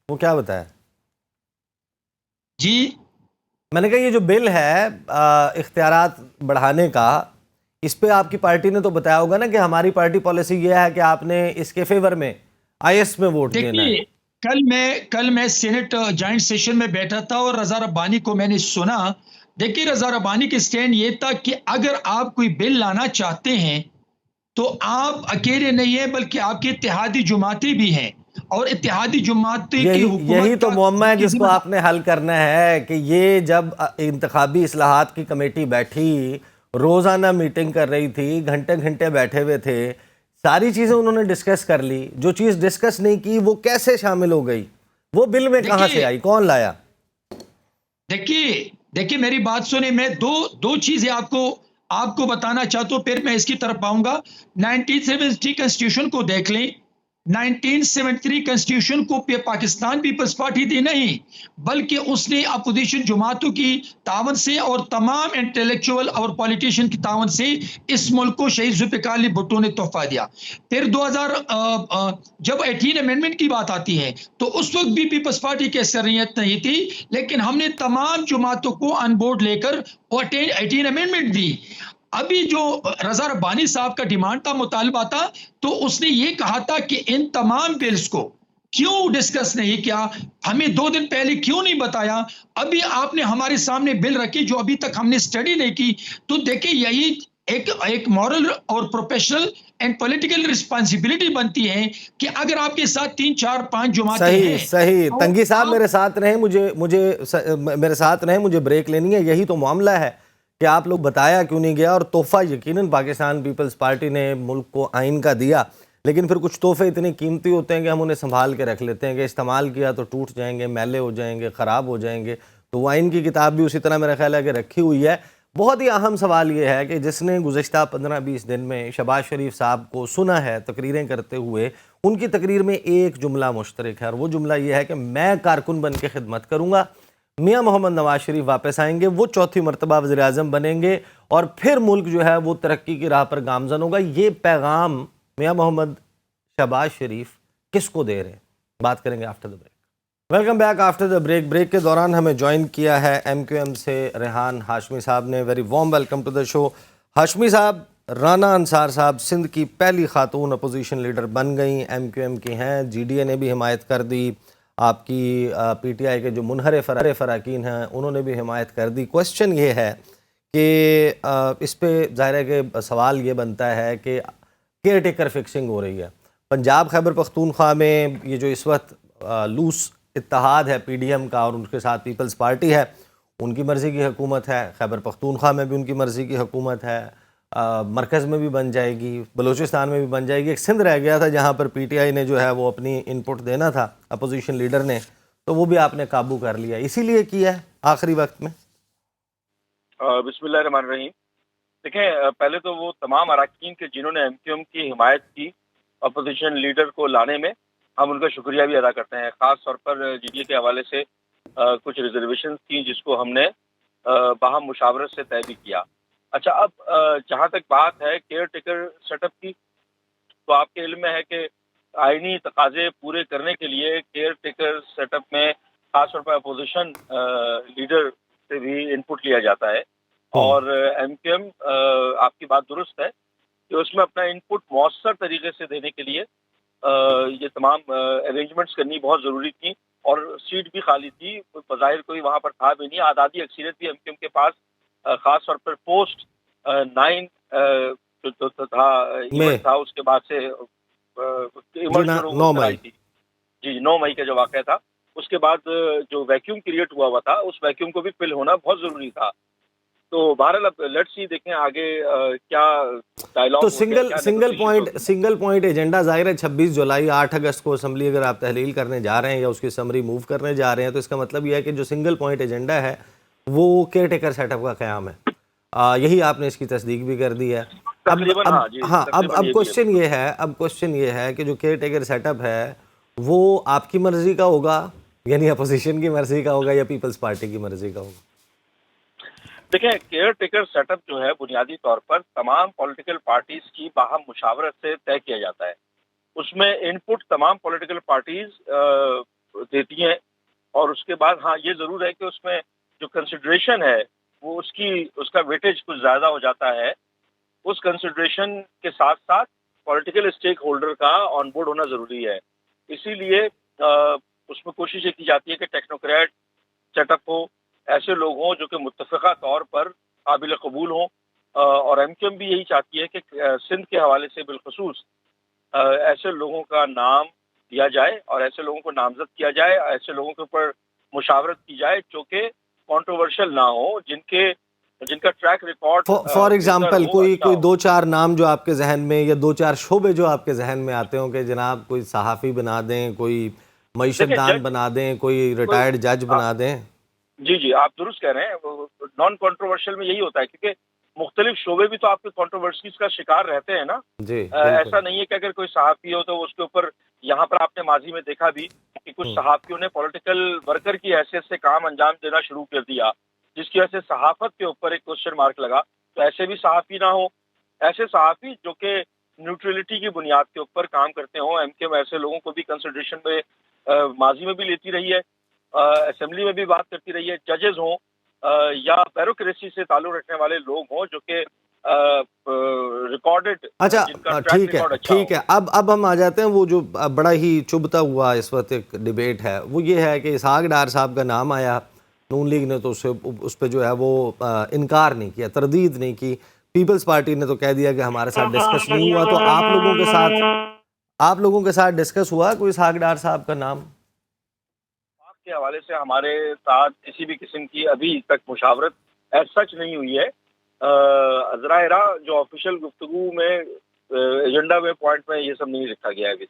وہ کیا بتایا؟ جی میں نے کہا یہ جو بل ہے اختیارات بڑھانے کا, اس پہ آپ کی پارٹی نے تو بتایا ہوگا نا کہ ہماری پارٹی پالیسی یہ ہے کہ آپ نے اس کے فیور میں آئی ایس میں ووٹ دینا ہے. کل میں سینٹ جوائنٹ سیشن میں بیٹھا تھا اور رضا ربانی کو میں نے سنا. دیکھیے رضا ربانی کی سٹینڈ یہ تھا کہ اگر آپ کوئی بل لانا چاہتے ہیں تو آپ اکیلے نہیں ہیں بلکہ آپ کے اتحادی جماعتیں بھی ہیں, اور اتحادی جماعتیں کی حکومت یہی تو معمہ ہے جس کو آپ نے حل کرنا ہے. کہ یہ جب انتخابی اصلاحات کی کمیٹی بیٹھی, روزانہ میٹنگ کر رہی تھی, گھنٹے بیٹھے ہوئے تھے, ساری چیزیں انہوں نے ڈسکس کر لی, جو چیز ڈسکس نہیں کی وہ کیسے شامل ہو گئی, وہ بل میں کہاں سے آئی, کون لایا؟ دیکھیے میری بات سنیں, میں دو چیزیں آپ کو بتانا چاہتا ہوں, پھر میں اس کی طرف آؤں گا. 1970 کنسٹیٹیوشن کو دیکھ لیں. 1973 کنسٹیٹیوشن کو پاکستان پیپلز پارٹی دی نہیں, بلکہ اس نے اپوزیشن جماعتوں کی تعاون سے اور تمام انٹلیکچوئل اور پولیٹیشین کی تعاون سے اس ملک کو شہید ذوالفقار علی بھٹو نے تحفہ دیا. پھر 2000 جب 18 امینڈمنٹ کی بات آتی ہے تو اس وقت بھی پیپلز پارٹی کی اکثریت نہیں تھی, لیکن ہم نے تمام جماعتوں کو آن بورڈ لے کر 18 امینڈمنٹ دی. ابھی جو رضا ربانی صاحب کا ڈیمانڈ تھا, مطالبہ تھا, تو اس نے یہ کہا تھا کہ ان تمام بلز کو کیوں ڈسکس نہیں کیا, ہمیں 2 دن پہلے کیوں نہیں بتایا. ابھی آپ نے ہمارے سامنے بل رکھی جو ابھی تک ہم نے اسٹڈی نہیں کی. تو دیکھیں یہی ایک مورل اور پروفیشنل اینڈ پولیٹیکل رسپانسبلٹی بنتی ہے کہ اگر آپ کے ساتھ 3 4 5 جماعتیں ہیں. صحیح تنگی صاحب میرے ساتھ رہیں, میرے ساتھ رہیں, مجھے بریک لینی ہے. یہی تو معاملہ ہے کہ آپ لوگ بتایا کیوں نہیں گیا, اور تحفہ یقیناً پاکستان پیپلز پارٹی نے ملک کو آئین کا دیا, لیکن پھر کچھ تحفے اتنے قیمتی ہوتے ہیں کہ ہم انہیں سنبھال کے رکھ لیتے ہیں کہ استعمال کیا تو ٹوٹ جائیں گے, میلے ہو جائیں گے, خراب ہو جائیں گے. تو وہ آئین کی کتاب بھی اسی طرح میرا خیال ہے کہ رکھی ہوئی ہے. بہت ہی اہم سوال یہ ہے کہ جس نے گزشتہ 15-20 دن میں شہباز شریف صاحب کو سنا ہے تقریریں کرتے ہوئے, ان کی تقریر میں ایک جملہ مشترک ہے, اور وہ جملہ یہ ہے کہ میں کارکن بن کے خدمت کروں گا, میاں محمد نواز شریف واپس آئیں گے, وہ چوتھی مرتبہ وزیر اعظم بنیں گے, اور پھر ملک جو ہے وہ ترقی کی راہ پر گامزن ہوگا. یہ پیغام میاں محمد شہباز شریف کس کو دے رہے ہیں؟ بات کریں گے after the break. Welcome back after the break. Break کے دوران ہمیں جوائن کیا ہے ایم کیو ایم سے ریحان ہاشمی صاحب نے. Very warm welcome to the show. Hashmi صاحب, رانا انصار صاحب سندھ کی پہلی خاتون اپوزیشن لیڈر بن گئیں, ایم کیو ایم کی ہیں, جی ڈی اے نے بھی حمایت کر دی, آپ کی پی ٹی آئی کے جو منحرف اراکین ہیں انہوں نے بھی حمایت کر دی. کوشچن یہ ہے کہ اس پہ ظاہر ہے کہ سوال یہ بنتا ہے کہ کیئر ٹیکر فکسنگ ہو رہی ہے. پنجاب خیبر پختونخوا میں یہ جو اس وقت لوس اتحاد ہے پی ڈی ایم کا, اور ان کے ساتھ پیپلز پارٹی ہے, ان کی مرضی کی حکومت ہے. خیبر پختونخوا میں بھی ان کی مرضی کی حکومت ہے, مرکز میں بھی بن جائے گی, بلوچستان میں بھی بن جائے گی. ایک سندھ رہ گیا تھا جہاں پر پی ٹی آئی نے جو ہے وہ اپنی ان پٹ دینا تھا اپوزیشن لیڈر نے, تو وہ بھی آپ نے قابو کر لیا. اسی لیے کیا ہے آخری وقت میں. بسم اللہ الرحمن الرحیم. دیکھیں, پہلے تو وہ تمام اراکین کے جنہوں نے ایم کیو ایم کی حمایت کی اپوزیشن لیڈر کو لانے میں, ہم ان کا شکریہ بھی ادا کرتے ہیں. خاص طور پر جی ڈی اے کے حوالے سے کچھ ریزرویشنز تھیں جس کو ہم نے باہم مشاورت سے طے بھی کیا. اچھا, اب جہاں تک بات ہے کیئر ٹیکر سیٹ اپ کی, تو آپ کے علم میں ہے کہ آئینی تقاضے پورے کرنے کے لیے کیئر ٹیکر سیٹ اپ میں خاص طور پر اپوزیشن لیڈر سے بھی ان پٹ لیا جاتا ہے. اور ایم کیو ایم, آپ کی بات درست ہے کہ اس میں اپنا ان پٹ مؤثر طریقے سے دینے کے لیے یہ تمام ارینجمنٹس کرنی بہت ضروری تھی, اور سیٹ بھی خالی تھی, بظاہر کوئی وہاں پر تھا بھی نہیں. آزادی اکثریت بھی ایم کیو ایم کے پاس خاص طور پر پوسٹ 9 جو تھا اس کے بعد سے 9 مئی تھی. جی, 9 مئی کا جو واقعہ تھا, اس کے بعد جو ویکیوم کریٹ ہوا تھا, اس ویکیوم کو بھی فل ہونا بہت ضروری تھا. تو بہرحال اب لیٹس سی, دیکھیں آگے کیا ڈائیلاگ. تو سنگل پوائنٹ ایجنڈا ظاہر ہے 26 جولائی 8 اگست کو اسمبلی اگر آپ تحلیل کرنے جا رہے ہیں یا اس کی سمری موو کرنے جا رہے ہیں, تو اس کا مطلب یہ ہے کہ جو سنگل پوائنٹ ایجنڈا ہے وہ کیئر ٹیکر سیٹ اپ کا قیام ہے. یہی آپ نے اس کی تصدیق بھی کر دی ہے. اب کوشچن یہ ہے کہ جو کیئر ٹیکر سیٹ اپ ہے وہ آپ کی مرضی کا ہوگا, یعنی اپوزیشن کی مرضی کا ہوگا, یا پیپلز پارٹی کی مرضی کا ہوگا؟ دیکھیں, کیئر ٹیکر سیٹ اپ جو ہے بنیادی طور پر تمام پولیٹیکل پارٹیز کی باہم مشاورت سے طے کیا جاتا ہے. اس میں ان پٹ تمام پولیٹیکل پارٹیز دیتی ہیں, اور اس کے بعد ہاں یہ ضرور ہے کہ اس میں جو کنسیڈریشن ہے وہ اس کا ویٹیج کچھ زیادہ ہو جاتا ہے. اس کنسیڈریشن کے ساتھ ساتھ پولیٹیکل اسٹیک ہولڈر کا آن بورڈ ہونا ضروری ہے. اسی لیے اس میں کوشش یہ کی جاتی ہے کہ ٹیکنوکریٹ سیٹ اپ ہو, ایسے لوگ ہوں جو کہ متفقہ طور پر قابل قبول ہوں. اور ایم کیو ایم بھی یہی چاہتی ہے کہ سندھ کے حوالے سے بالخصوص ایسے لوگوں کا نام دیا جائے اور ایسے لوگوں کو نامزد کیا جائے, ایسے لوگوں کے اوپر مشاورت کی جائے جو کہ کنٹروورشل نہ ہو, جن کے جن کا ٹریک ریکارڈ فار ایگزامپل کوئی دو چار نام جو آپ کے ذہن میں یا دو چار شعبے جو آپ کے ذہن میں آتے ہوں کہ جناب کوئی صحافی بنا دیں, کوئی معیشت دان بنا دیں, کوئی ریٹائرڈ جج بنا دیں. جی آپ درست کہہ رہے ہیں. نان کنٹروورشل میں یہی ہوتا ہے کیونکہ مختلف شعبے بھی تو آپ کے کنٹروورسیز کا شکار رہتے ہیں نا. ایسا نہیں ہے کہ اگر کوئی صحافی ہو تو اس کے اوپر, یہاں پر آپ نے ماضی میں دیکھا بھی کہ کچھ صحافیوں نے پولیٹیکل ورکر کی حیثیت سے کام انجام دینا شروع کر دیا, جس کی وجہ سے صحافت کے اوپر ایک کوسچن مارک لگا. تو ایسے بھی صحافی نہ ہو, ایسے صحافی جو کہ نیوٹرلٹی کی بنیاد کے اوپر کام کرتے ہوں. ایم کیو ایسے لوگوں کو بھی کنسیڈریشن میں ماضی میں بھی لیتی رہی ہے, اسمبلی میں بھی بات کرتی رہی ہے. ججز ہوں یا بیوروکریسی سے تعلق رکھنے والے لوگ ہوں جو کہ ریکارڈڈ. اچھا ٹھیک ہے. اب ہم آ جاتے ہیں وہ جو بڑا ہی چبھتا ہوا اس وقت ایک ڈیبیٹ ہے, وہ یہ ہے کہ اسحاق ڈار صاحب کا نام آیا. نون لیگ نے تو اس پہ جو ہے وہ انکار نہیں کیا, تردید نہیں کی. پیپلز پارٹی نے تو کہہ دیا کہ ہمارے ساتھ ڈسکس نہیں ہوا. تو آپ لوگوں کے ساتھ ڈسکس ہوا کوئی اسحاق ڈار صاحب کا نام کے حوالے سے؟ ہمارے ساتھ کسی بھی قسم کی ابھی تک مشاورت ایز سچ نہیں ہوئی ہے. ظاہر جو آفیشیل گفتگو میں ایجنڈا میں پوائنٹ میں یہ سب نہیں لکھا گیا ہے ابھی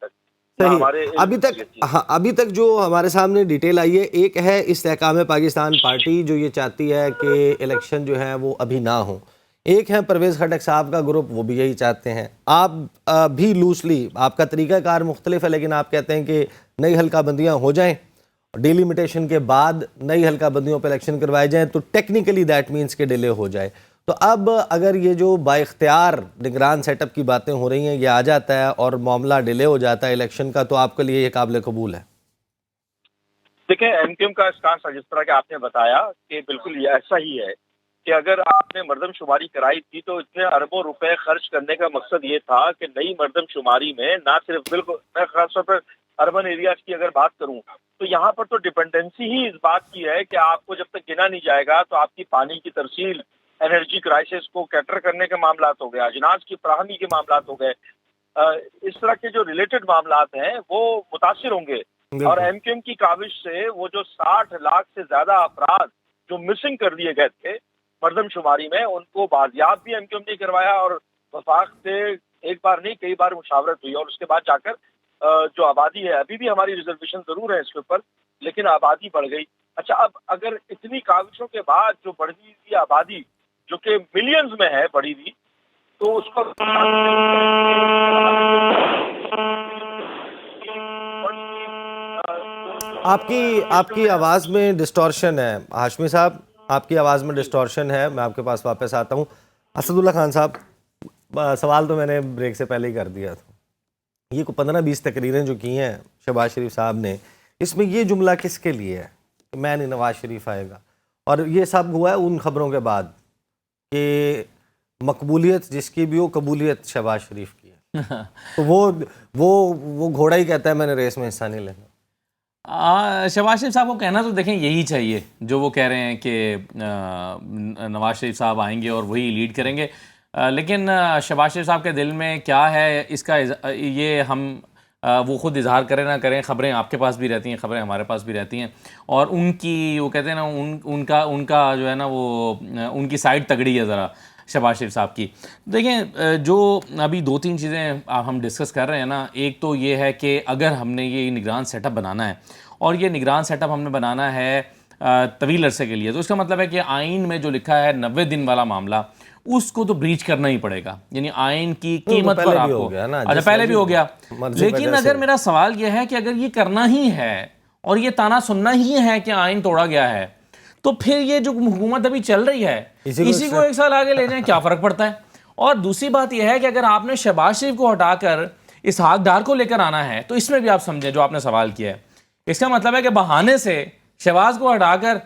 تک. ابھی تک جو ہمارے سامنے ڈیٹیل آئی ہے, ایک ہے استحکام پاکستان پارٹی جو یہ چاہتی ہے کہ الیکشن جو ہے وہ ابھی نہ ہو. ایک ہے پرویز خٹک صاحب کا گروپ, وہ بھی یہی چاہتے ہیں. آپ بھی لوسلی, آپ کا طریقہ کار مختلف ہے, لیکن آپ کہتے ہیں کہ نئی حلقہ بندیاں ہو جائیں, ڈیلیمیٹیشن کے بعد نئی حلقہ بندیوں پہ الیکشن کروائے جائیں, تو ٹیکنیکلی دیٹ مینس کہ ڈیلے ہو جائے. تو اب اگر یہ جو با اختیار نگران سیٹ اپ کی باتیں ہو رہی ہیں, یہ آ جاتا ہے اور معاملہ ڈیلے ہو جاتا ہے الیکشن کا, تو آپ کے لیے یہ قابل قبول ہے؟ دیکھیں, ایم کیو ایم کا اسٹانس جس طرح کہ آپ نے بتایا کہ بالکل یہ ایسا ہی ہے کہ اگر آپ نے مردم شماری کرائی تھی تو اتنے اربوں روپے خرچ کرنے کا مقصد یہ تھا کہ نئی مردم شماری میں نہ صرف, بالکل میں خاص طور پر اربن ایریاز کی اگر بات کروں تو یہاں پر تو ڈیپینڈنسی ہی اس بات کی ہے کہ آپ کو جب تک گنا نہیں جائے گا تو آپ کی پانی کی ترسیل, انرجی کرائسس کو کیٹر کرنے کے معاملات ہو گئے, اجناس کی فراہمی کے معاملات ہو گئے, اس طرح کے جو ریلیٹڈ معاملات ہیں وہ متاثر ہوں گے. اور ایم کیو ایم کی کاوش سے وہ جو 60 لاکھ سے زیادہ افراد جو مسنگ کر دیے گئے تھے مردم شماری میں, ان کو بازیاب بھی ایم کیو ایم نے کروایا, اور وفاق سے ایک بار نہیں کئی بار مشاورت ہوئی, اور اس کے بعد جا کر جو آبادی ہے, ابھی بھی ہماری ریزرویشن ضرور ہے اس کے اوپر, لیکن آبادی بڑھ گئی. اچھا, اب اگر اتنی کاوشوں کے بعد جو بڑھی ہوئی آبادی جو کہ ملینز میں ہے بڑھی ہوئی, تو اس کو آپ کی آواز میں ڈسٹورشن ہے ہاشمی صاحب, آپ کی آواز میں ڈسٹورشن ہے. میں آپ کے پاس واپس آتا ہوں. اسد اللہ خان صاحب, سوال تو میں نے بریک سے پہلے ہی کر دیا تھا. یہ 15-20 تقریریں جو کی ہیں شہباز شریف صاحب نے, اس میں یہ جملہ کس کے لیے ہے کہ میں نہیں, نواز شریف آئے گا؟ اور یہ سب ہوا ہے ان خبروں کے بعد کہ مقبولیت جس کی بھی ہو, قبولیت شہباز شریف کی ہے. تو وہ گھوڑا ہی کہتا ہے میں نے ریس میں حصہ نہیں لینا. شہباز شریف صاحب کو کہنا تو دیکھیں یہی چاہیے جو وہ کہہ رہے ہیں کہ نواز شریف صاحب آئیں گے اور وہی لیڈ کریں گے, لیکن شہباز شریف صاحب کے دل میں کیا ہے اس کا یہ ہم وہ خود اظہار کریں نہ کریں. خبریں آپ کے پاس بھی رہتی ہیں, خبریں ہمارے پاس بھی رہتی ہیں, اور ان کی وہ کہتے ہیں نا ان کا جو ہے نا وہ ان کی سائڈ تگڑی ہے ذرا شہباز شریف صاحب کی. دیکھیں, جو ابھی 2-3 چیزیں ہم ڈسکس کر رہے ہیں نا, ایک تو یہ ہے کہ اگر ہم نے یہ نگران سیٹ اپ بنانا ہے, اور یہ نگران سیٹ اپ ہم نے بنانا ہے طویل عرصے کے لیے, تو اس کا مطلب ہے کہ آئین میں جو لکھا ہے 90 دن والا معاملہ, اس کو تو بریچ کرنا ہی پڑے گا. یعنی آئین کی قیمت پر آپ کو, اچھا پہلے بھی ہو گیا, لیکن اگر میرا سوال یہ ہے کہ اگر یہ کرنا ہی ہے اور یہ تانا سننا ہی ہے کہ آئین توڑا گیا ہے, تو پھر یہ جو حکومت ابھی چل رہی ہے اسی کو 1 سال آگے لے جائیں, کیا فرق پڑتا ہے؟ اور دوسری بات یہ ہے کہ اگر آپ نے شہباز شریف کو ہٹا کر اسحاق ڈار کو لے کر آنا ہے, تو اس میں بھی آپ سمجھیں جو آپ نے سوال کیا ہے, اس کا مطلب ہے کہ بہانے سے شہباز کو ہٹا کر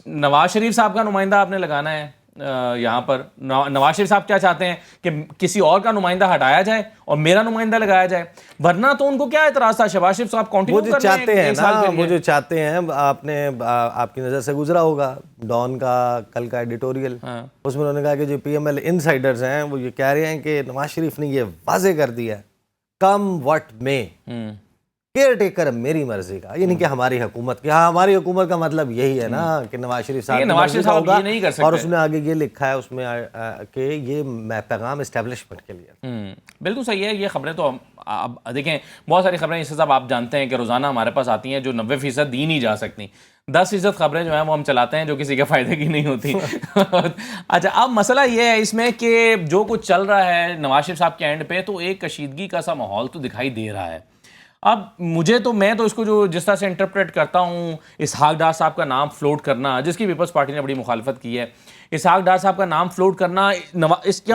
نواز شریف صاحب کا نمائندہ آپ نے لگانا ہے یہاں پر. نواز شریف صاحب کیا چاہتے ہیں کہ کسی اور کا نمائندہ ہٹایا جائے اور میرا نمائندہ لگایا جائے, ورنہ تو ان کو کیا اعتراض تھا؟ شہباز شریف صاحب کنٹینیو وہ جو چاہتے ہیں نا, وہ جو چاہتے ہیں, آپ کی نظر سے گزرا ہوگا ڈان کا کل کا ایڈیٹوریل, اس میں انہوں نے کہا کہ جو پی ایم ایل انسائیڈرز ہیں وہ یہ کہہ رہے ہیں کہ نواز شریف نے یہ واضح کر دیا کم وٹ میں کیئر ٹیکر میری مرضی کا، یعنی کہ ہماری حکومت کی. ہاں ہماری حکومت کا مطلب یہی ہے نا کہ نواز شریف صاحب نواز شریف صاحب یہ نہیں کر سکتے، اور اس نے آگے یہ لکھا ہے اس میں کہ یہ پیغام اسٹیبلشمنٹ کے لیے. بالکل صحیح ہے. یہ خبریں تو اب دیکھیں بہت ساری خبریں اس حساب آپ جانتے ہیں کہ روزانہ ہمارے پاس آتی ہیں جو 90% دی نہیں جا سکتی. 10% خبریں جو ہیں وہ ہم چلاتے ہیں جو کسی کے فائدے کی نہیں ہوتی. اچھا اب مسئلہ یہ ہے اس میں کہ جو کچھ چل رہا ہے نواز شریف صاحب کے اینڈ پہ تو ایک کشیدگی کا سا ماحول تو دکھائی دے رہا ہے. اب میں تو اس کو جو جس طرح سے انٹرپریٹ کرتا ہوں، اسحاق ڈار صاحب کا نام فلوٹ کرنا جس کی پیپلز پارٹی نے بڑی مخالفت کی ہے، اسحاق ڈار صاحب کا نام فلوٹ کرنا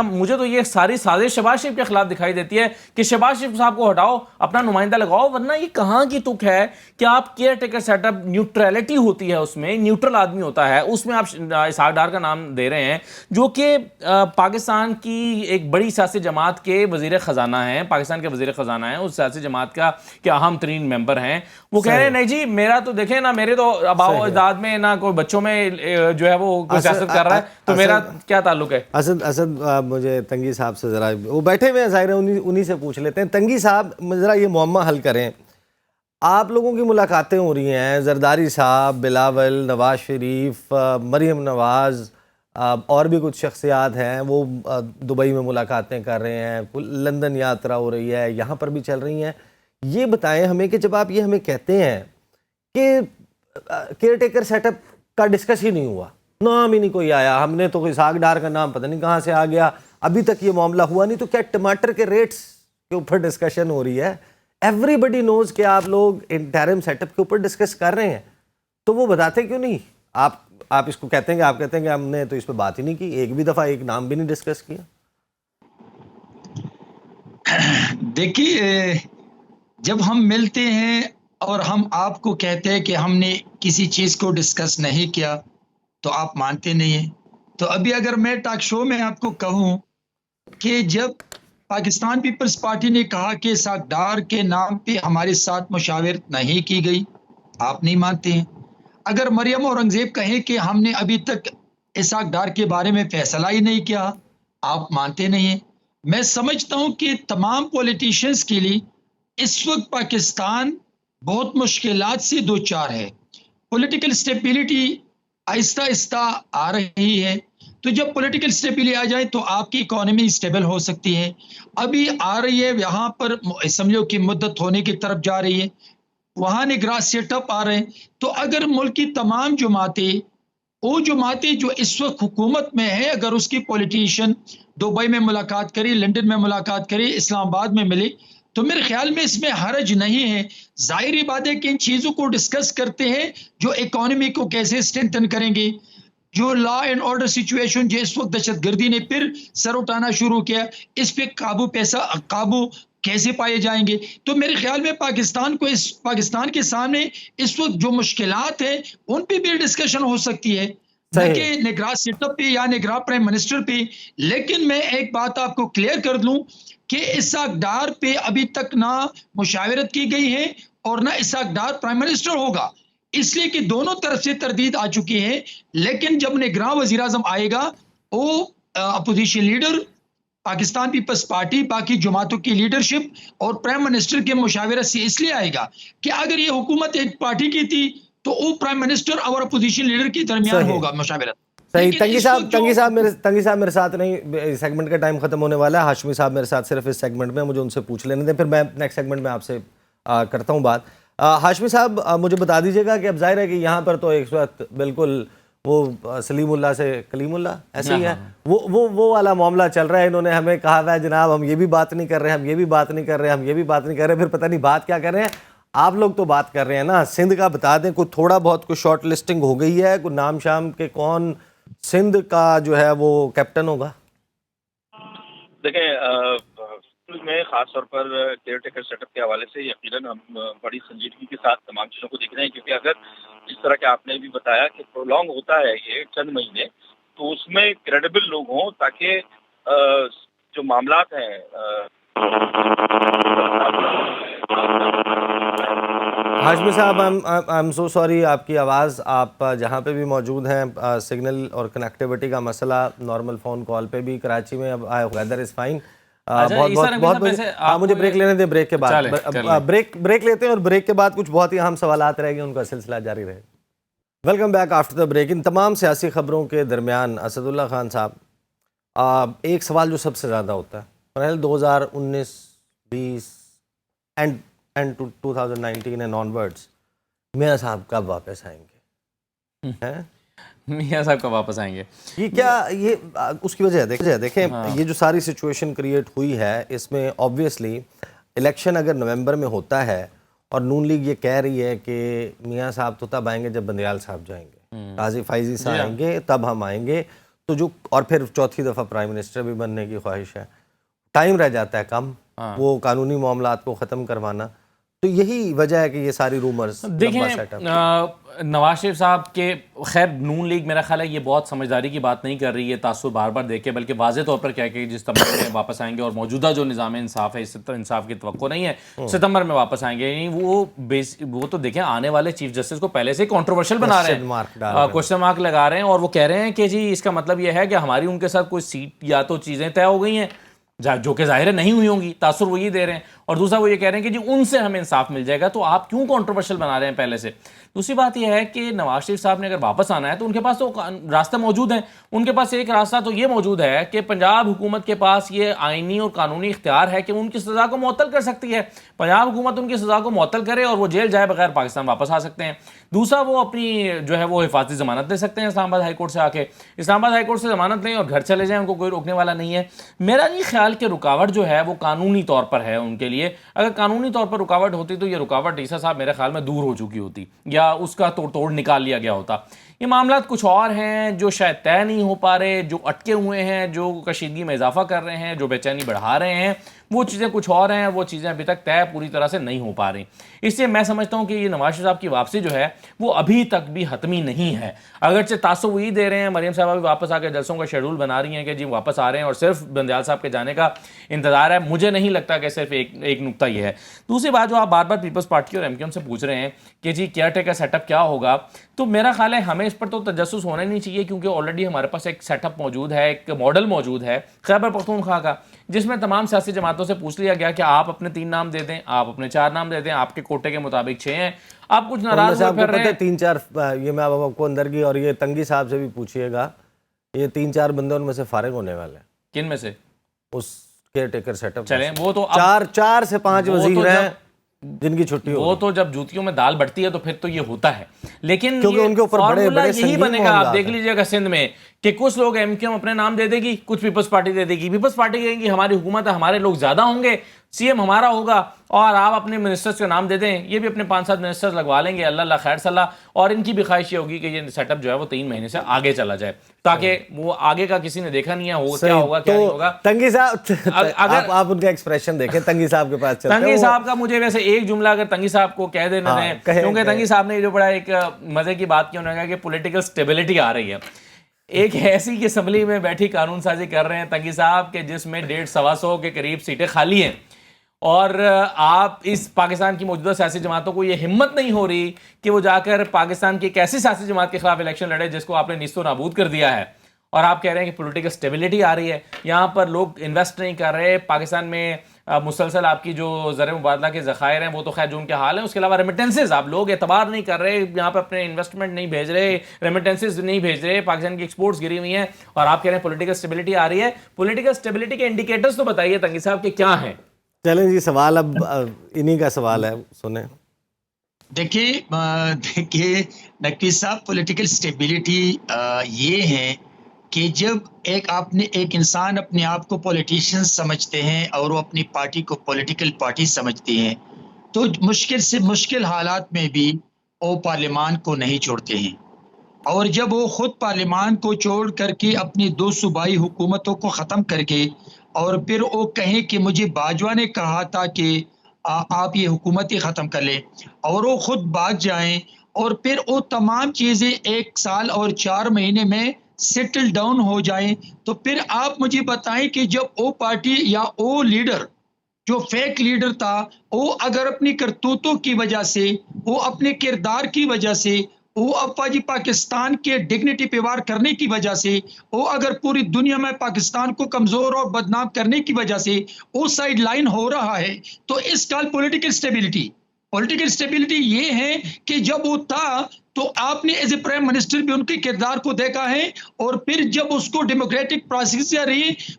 مجھے تو یہ ساری سازش شہباز شریف کے خلاف دکھائی دیتی ہے کہ شہباز شریف صاحب کو ہٹاؤ، اپنا نمائندہ لگاؤ، ورنہ یہ کہاں کی تک ہے کہ آپ caretaker set up neutrality ہوتی ہے، اس میں نیوٹرل آدمی ہوتا ہے، اس میں آپ اسحاق ڈار کا نام دے رہے ہیں جو کہ پاکستان کی ایک بڑی سیاسی جماعت کے وزیر خزانہ ہیں، پاکستان کے وزیر خزانہ ہیں، اس سیاسی جماعت کا کہ اہم ترین ممبر ہیں. وہ کہہ رہے ہیں نہیں جی میرا تو دیکھیں نا، میرے تو آباء و اجداد میں نہ کوئی بچوں میں جو ہے وہ کوئی سیاست کر رہا ہے تو میرا کیا تعلق ہے. اسد مجھے تنگی صاحب سے ذرا وہ بیٹھے ہوئے ہیں ظاہر ہے انہی سے پوچھ لیتے ہیں. تنگی صاحب ذرا یہ معمہ حل کریں. آپ لوگوں کی ملاقاتیں ہو رہی ہیں، زرداری صاحب، بلاول، نواز شریف، مریم نواز اور بھی کچھ شخصیات ہیں وہ دبئی میں ملاقاتیں کر رہے ہیں، لندن یاترا ہو رہی ہے، یہاں پر بھی چل رہی ہیں. یہ بتائیں ہمیں کہ جب آپ یہ ہمیں کہتے ہیں کہ کیئر ٹیکر سیٹ اپ کا ڈسکس ہی نہیں ہوا، نام ہی نہیں کوئی آیا، ہم نے تو اسحاق ڈار کا نام پتہ نہیں کہاں سے آ گیا، ابھی تک یہ معاملہ ہوا نہیں، تو کیا ٹماٹر کے ریٹس کے اوپر ڈسکشن ہو رہی ہے؟ ایوری بڈی نوز کہ آپ لوگ انٹرم سیٹ اپ کے اوپر ڈسکس کر رہے ہیں، تو وہ بتاتے کیوں نہیں؟ آپ اس کو کہتے ہیں کہ آپ کہتے ہیں کہ ہم نے تو اس پہ بات ہی نہیں کی، ایک بھی دفعہ ایک نام بھی نہیں ڈسکس کیا. دیکھیے جب ہم ملتے ہیں اور ہم آپ کو کہتے ہیں کہ ہم نے کسی چیز کو ڈسکس نہیں کیا تو آپ مانتے نہیں ہیں. تو ابھی اگر میں ٹاک شو میں آپ کو کہوں کہ جب پاکستان پیپلز پارٹی نے کہا کہ اسحاق ڈار کے نام پہ ہمارے ساتھ مشاورت نہیں کی گئی، آپ نہیں مانتے ہیں. اگر مریم اورنگزیب کہیں کہ ہم نے ابھی تک اسحاق ڈار کے بارے میں فیصلہ ہی نہیں کیا، آپ مانتے نہیں ہیں. میں سمجھتا ہوں کہ تمام پولیٹیشنز کے لیے اس وقت پاکستان بہت مشکلات سے دوچار ہے. پولیٹیکل سٹیبلٹی آہستہ آہستہ آ رہی ہے، تو جب پولیٹیکل سٹیبلٹی آ جائے تو آپ کی اکانومی سٹیبل ہو سکتی ہے. ابھی آ رہی ہے، یہاں پر سمجھو کہ مدت ہونے کی طرف جا رہی ہے، وہاں نگراں سیٹ اپ آ رہے ہیں. تو اگر ملک کی تمام جماعتیں، وہ جماعتیں جو اس وقت حکومت میں ہیں، اگر اس کی پولیٹیشین دبئی میں ملاقات کری، لندن میں ملاقات کری، اسلام آباد میں ملی، تو میرے خیال میں اس میں حرج نہیں ہے. ظاہری بات ہے کہ ان چیزوں کو ڈسکس کرتے ہیں جو اکانومی کو کیسے اسٹرینتھن کریں گے، جو لا اینڈ آرڈر سچویشن جو اس وقت دہشت گردی نے پھر سر اٹھانا شروع کیا، اس پہ قابو کیسے پائے جائیں گے. تو میرے خیال میں پاکستان کے سامنے اس وقت جو مشکلات ہیں ان پہ بھی ڈسکشن ہو سکتی ہے، نہ کہ نگراں سیٹ اپ پہ یا نگراں پرائم منسٹر پہ. لیکن میں ایک بات آپ کو کلیئر کر دوں کہ اسحاق ڈار پہ ابھی تک نہ مشاورت کی گئی ہے اور نہ اسحاق ڈار پرائم منسٹر ہوگا، اس لیے کہ دونوں طرف سے تردید آ چکی ہے. لیکن جب نگراں وزیر اعظم آئے گا، وہ اپوزیشن لیڈر، پاکستان پیپلز پارٹی، باقی جماعتوں کی لیڈرشپ اور پرائم منسٹر کے مشاورت سے اس لیے آئے گا کہ اگر یہ حکومت ایک پارٹی کی تھی تو وہ پرائم منسٹر اور اپوزیشن لیڈر کے درمیان ہوگا مشاورت. صحیح. تنگی صاحب میرے ساتھ نہیں، سیگمنٹ کا ٹائم ختم ہونے والا ہے. ہاشمی صاحب میرے ساتھ صرف اس سیگمنٹ میں، مجھے ان سے پوچھ لینے دیں، پھر میں نیکسٹ سیگمنٹ میں آپ سے کرتا ہوں بات. ہاشمی صاحب مجھے بتا دیجیے گا کہ اب ظاہر ہے کہ یہاں پر تو ایک وقت بالکل وہ سلیم اللہ سے کلیم اللہ ایسے ہی ہے، وہ والا معاملہ چل رہا ہے. انہوں نے ہمیں کہا ہوا ہے جناب ہم یہ بھی بات نہیں کر رہے، ہم یہ بھی بات نہیں کر رہے، ہم یہ بھی بات نہیں کر رہے، پھر پتہ نہیں بات کیا کر رہے ہیں. آپ لوگ تو بات کر رہے ہیں نا. سندھ کا بتا دیں، کوئی تھوڑا بہت کوئی شارٹ لسٹنگ ہو گئی ہے، کوئی نام شام کے کون سندھ کا جو ہے وہ کیپٹن ہوگا؟ دیکھیں میں خاص طور پر کیئر ٹیکر سیٹ اپ کے حوالے سے یقیناً ہم بڑی سنجیدگی کے ساتھ تمام چیزوں کو دیکھ رہے ہیں، کیونکہ اگر جس طرح کہ آپ نے بھی بتایا کہ پرولونگ ہوتا ہے یہ چند مہینے، تو اس میں کریڈیبل لوگ ہوں تاکہ جو معاملات ہیں ہاشمی صاحب آئی ایم سو سوری، آپ کی آواز، آپ جہاں پہ بھی موجود ہیں سگنل اور کنیکٹیوٹی کا مسئلہ، نارمل فون کال پہ بھی کراچی میں اب ویدر از فائن. مجھے بریک لینے دیں, بریک کے بعد بریک لیتے ہیں, اور بریک کے بعد کچھ بہت ہی اہم سوالات رہ گئے, ان کا سلسلہ جاری رہے. Welcome back after the break. ان تمام سیاسی خبروں کے درمیان اسد اللہ خان صاحب, ایک سوال جو سب سے زیادہ ہوتا ہے, 2019-20 اینڈ 2019 اینڈ آنورڈس, میاں صاحب کب واپس آئیں گے؟ میاں صاحب کب واپس آئیں گے؟ یہ کیا, یہ اس کی وجہ دیکھیں یہ جو ساری سچویشن کریٹ ہوئی ہے, اس میں آبویسلی الیکشن اگر نومبر میں ہوتا ہے اور نون لیگ یہ کہہ رہی ہے کہ میاں صاحب تو تب آئیں گے جب بندیال صاحب جائیں گے, قاضی فائزی صاحب آئیں گے تب ہم آئیں گے, تو جو اور پھر چوتھی دفعہ پرائم منسٹر بھی بننے کی خواہش ہے, ٹائم رہ جاتا ہے کم, وہ قانونی معاملات کو ختم کروانا, تو یہی وجہ ہے کہ یہ ساری رومرز. دیکھیں نواز شریف صاحب کے, خیر نون لیگ میرا خیال ہے یہ بہت سمجھداری کی بات نہیں کر رہی ہے تاثر بار بار دیکھ کے, بلکہ واضح طور پر کیا کہ جس ستمبر میں واپس آئیں گے, اور موجودہ جو نظام انصاف ہے اس سے انصاف کی توقع نہیں ہے ستمبر میں واپس آئیں گے. وہ تو دیکھیں آنے والے چیف جسٹس کو پہلے سے کنٹروورشل بنا رہے ہیں, کوشچن مارک لگا رہے ہیں, اور وہ کہہ رہے ہیں کہ جی اس کا مطلب یہ ہے کہ ہماری ان کے ساتھ کوئی سیٹ یا تو چیزیں طے ہو گئی ہیں جو کہ ظاہر نہیں ہوئی ہوں گی, تاثر وہ یہ دے رہے ہیں, اور دوسرا وہ یہ کہہ رہے ہیں کہ جی ان سے ہمیں انصاف مل جائے گا, تو آپ کیوں کنٹروورشل بنا رہے ہیں پہلے سے. دوسری بات یہ ہے کہ نواز شریف صاحب نے اگر واپس آنا ہے تو ان کے پاس تو راستہ موجود ہیں. ان کے پاس ایک راستہ تو یہ موجود ہے کہ پنجاب حکومت کے پاس یہ آئینی اور قانونی اختیار ہے کہ ان کی سزا کو معطل کر سکتی ہے. پنجاب حکومت ان کی سزا کو معطل کرے اور وہ جیل جائے بغیر پاکستان واپس آ سکتے ہیں. دوسرا وہ اپنی جو ہے وہ حفاظتی ضمانت لے سکتے ہیں اسلام آباد ہائی کورٹ سے, آ کے اسلام آباد ہائی کورٹ سے ضمانت لیں اور گھر چلے جائیں, ان کو کوئی روکنے والا نہیں ہے. میرا نہیں خیال کہ رکاوٹ جو ہے وہ قانونی طور پر ہے ان کے لیے. اگر قانونی طور پر رکاوٹ ہوتی تو یہ رکاوٹ عیسیٰ صاحب میرے خیال میں دور ہو چکی ہوتی, یا اس کا توڑ نکال لیا گیا ہوتا. یہ معاملات کچھ اور ہیں جو شاید طے نہیں ہو پا رہے, جو اٹکے ہوئے ہیں, جو کشیدگی میں اضافہ کر رہے ہیں, جو بے چینی بڑھا رہے ہیں, وہ چیزیں کچھ اور ہیں, وہ چیزیں ابھی تک طے پوری طرح سے نہیں ہو پا رہی. اس لیے میں سمجھتا ہوں کہ یہ نواز شریف صاحب کی واپسی جو ہے وہ ابھی تک بھی حتمی نہیں ہے. اگرچہ تاثر وہی دے رہے ہیں, مریم صاحبہ بھی واپس آ کے جلسوں کا شیڈول بنا رہی ہیں کہ جی واپس آ رہے ہیں اور صرف بندیال صاحب کے جانے کا انتظار ہے. مجھے نہیں لگتا کہ صرف ایک نقطہ یہ ہے. دوسری بات جو آپ بار بار پیپلز پارٹی اور MQM سے پوچھ رہے ہیں کہ جی کیئر ٹیکر سیٹ اپ کیا ہوگا, تو میرا خیال ہے ہمیں اس پر تو تجسس ہونا نہیں چاہیے, کیونکہ آلریڈی ہمارے پاس ایک سیٹ اپ موجود ہے, ایک ماڈل موجود ہے خیبر پختونخوا کا, جس میں تمام سیاسی جماعتوں سے پوچھ لیا گیا کہ آپ اپنے 3 نام دے دیں, آپ اپنے 4 نام دے دیں, آپ کے کوٹے کے مطابق 6 ہیں, آپ کچھ ناراض ہو پھر رہے ہیں 3-4. یہ میں آپ کو اندر کی, اور یہ تنگی صاحب سے بھی پوچھئے گا, یہ 3-4 بندے ان میں سے فارغ ہونے والے ہیں. کن میں سے؟ اس کیئر ٹیکر سیٹ اپ. چلیں وہ تو 4 سے 5 وزیر ہیں جن کی چھٹی ہو. وہ تو جب جوتیوں میں دال بڑھتی ہے تو پھر تو یہ ہوتا ہے, لیکن کیونکہ ان کے اوپر بڑے یہی بنے گا. آپ دیکھ لیجئے گا سندھ میں کہ کچھ لوگ MQM اپنے نام دے دے گی, کچھ پیپلز پارٹی دے دے گی. پیپلز پارٹی کہیں گی ہماری حکومت ہے, ہمارے لوگ زیادہ ہوں گے, CM ہمارا ہوگا, اور آپ اپنے منسٹرز کا نام دے دیں. یہ بھی اپنے 5-7 منسٹرز لگوا لیں گے, اللہ خیر صلاح. اور ان کی بھی خواہش یہ ہوگی کہ یہ سیٹ اپ جو ہے وہ 3 مہینے سے آگے چلا جائے, تاکہ وہ آگے کا کسی نے دیکھا نہیں ہے کیا ہوگا کیا نہیں ہوگا. تنگی صاحب اگر آپ ان کا ایکسپریشن دیکھیں, تنگی صاحب کے پاس چلتے ہیں. تنگی صاحب کا مجھے ویسے ایک جملہ اگر تنگی صاحب کو کہہ دینا ہے, کیونکہ تنگی صاحب نے جو بڑا ایک مزے کی بات کی, انہوں نے کہا کہ پولیٹیکل سٹیبلٹی آ رہی ہے. ایک ایسی اسمبلی میں بیٹھی قانون سازی کر رہے ہیں تنگی صاحب کے, جس میں 150-125 کے قریب سیٹیں خالی ہیں, اور آپ اس پاکستان کی موجودہ سیاسی جماعتوں کو یہ ہمت نہیں ہو رہی کہ وہ جا کر پاکستان کی ایک ایسی سیاسی جماعت کے خلاف الیکشن لڑے جس کو آپ نے نیست و نابود کر دیا ہے, اور آپ کہہ رہے ہیں کہ پولیٹیکل سٹیبلٹی آ رہی ہے. یہاں پر لوگ انویسٹ نہیں کر رہے. پاکستان میں مسلسل آپ کی جو زر مبادلہ کے ذخائر ہیں وہ تو خیر جو ان کے حال ہیں, اس کے علاوہ ریمیٹنسز آپ لوگ اعتبار نہیں کر رہے, یہاں پہ اپنے انویسٹمنٹ نہیں بھیج رہے, ریمیٹنسز نہیں بھیج رہے, پاکستان کی ایکسپورٹس گری ہوئی ہیں, اور آپ کہہ رہے ہیں پولیٹیکل سٹیبلٹی آ رہی ہے. پولیٹیکل سٹیبلٹی کے انڈیکیٹرز تو بتائیے تنگی صاحب کے کیا ہیں؟ چلیں جی, سوال اب انہی کا سوال ہے, سنیں. دیکھیے نقوی صاحب, پولیٹیکل سٹیبلٹی یہ ہے کہ جب ایک انسان اپنے آپ کو پولیٹیشین سمجھتے ہیں اور وہ اپنی پارٹی کو پولیٹیکل پارٹی سمجھتے ہیں, تو مشکل سے مشکل حالات میں بھی وہ پارلیمان کو نہیں چھوڑتے ہیں. اور جب وہ خود پارلیمان کو چھوڑ کر کے اپنی 2 صوبائی حکومتوں کو ختم کر کے, اور پھر وہ کہیں کہ مجھے باجوہ نے کہا تھا کہ آپ یہ حکومت ہی ختم کر لیں, اور وہ خود بھاگ جائیں, اور پھر وہ تمام چیزیں 1 سال اور 4 مہینے میں سیٹل ڈاؤن ہو جائیں, تو پھر آپ مجھے بتائیں کہ جب وہ پارٹی یا وہ لیڈر جو فیک لیڈر تھا, وہ اگر اپنی کرتوتوں کی وجہ سے, وہ اپنے کردار کی وجہ سے, وہ افواجی پاکستان کے ڈگنیٹی پہ وار کرنے کی وجہ سے، وہ اگر پوری دنیا میں پاکستان کو کمزور اور بدنام کرنے کی وجہ سے وہ سائیڈ لائن ہو رہا ہے، تو اس کا پولیٹیکل سٹیبلٹی یہ ہے کہ جب وہ تھا تو آپ نے ایز اے پرائم منسٹر بھی ان کے کردار کو دیکھا ہے، اور پھر جب اس کو ڈیموکریٹک پروسیس سے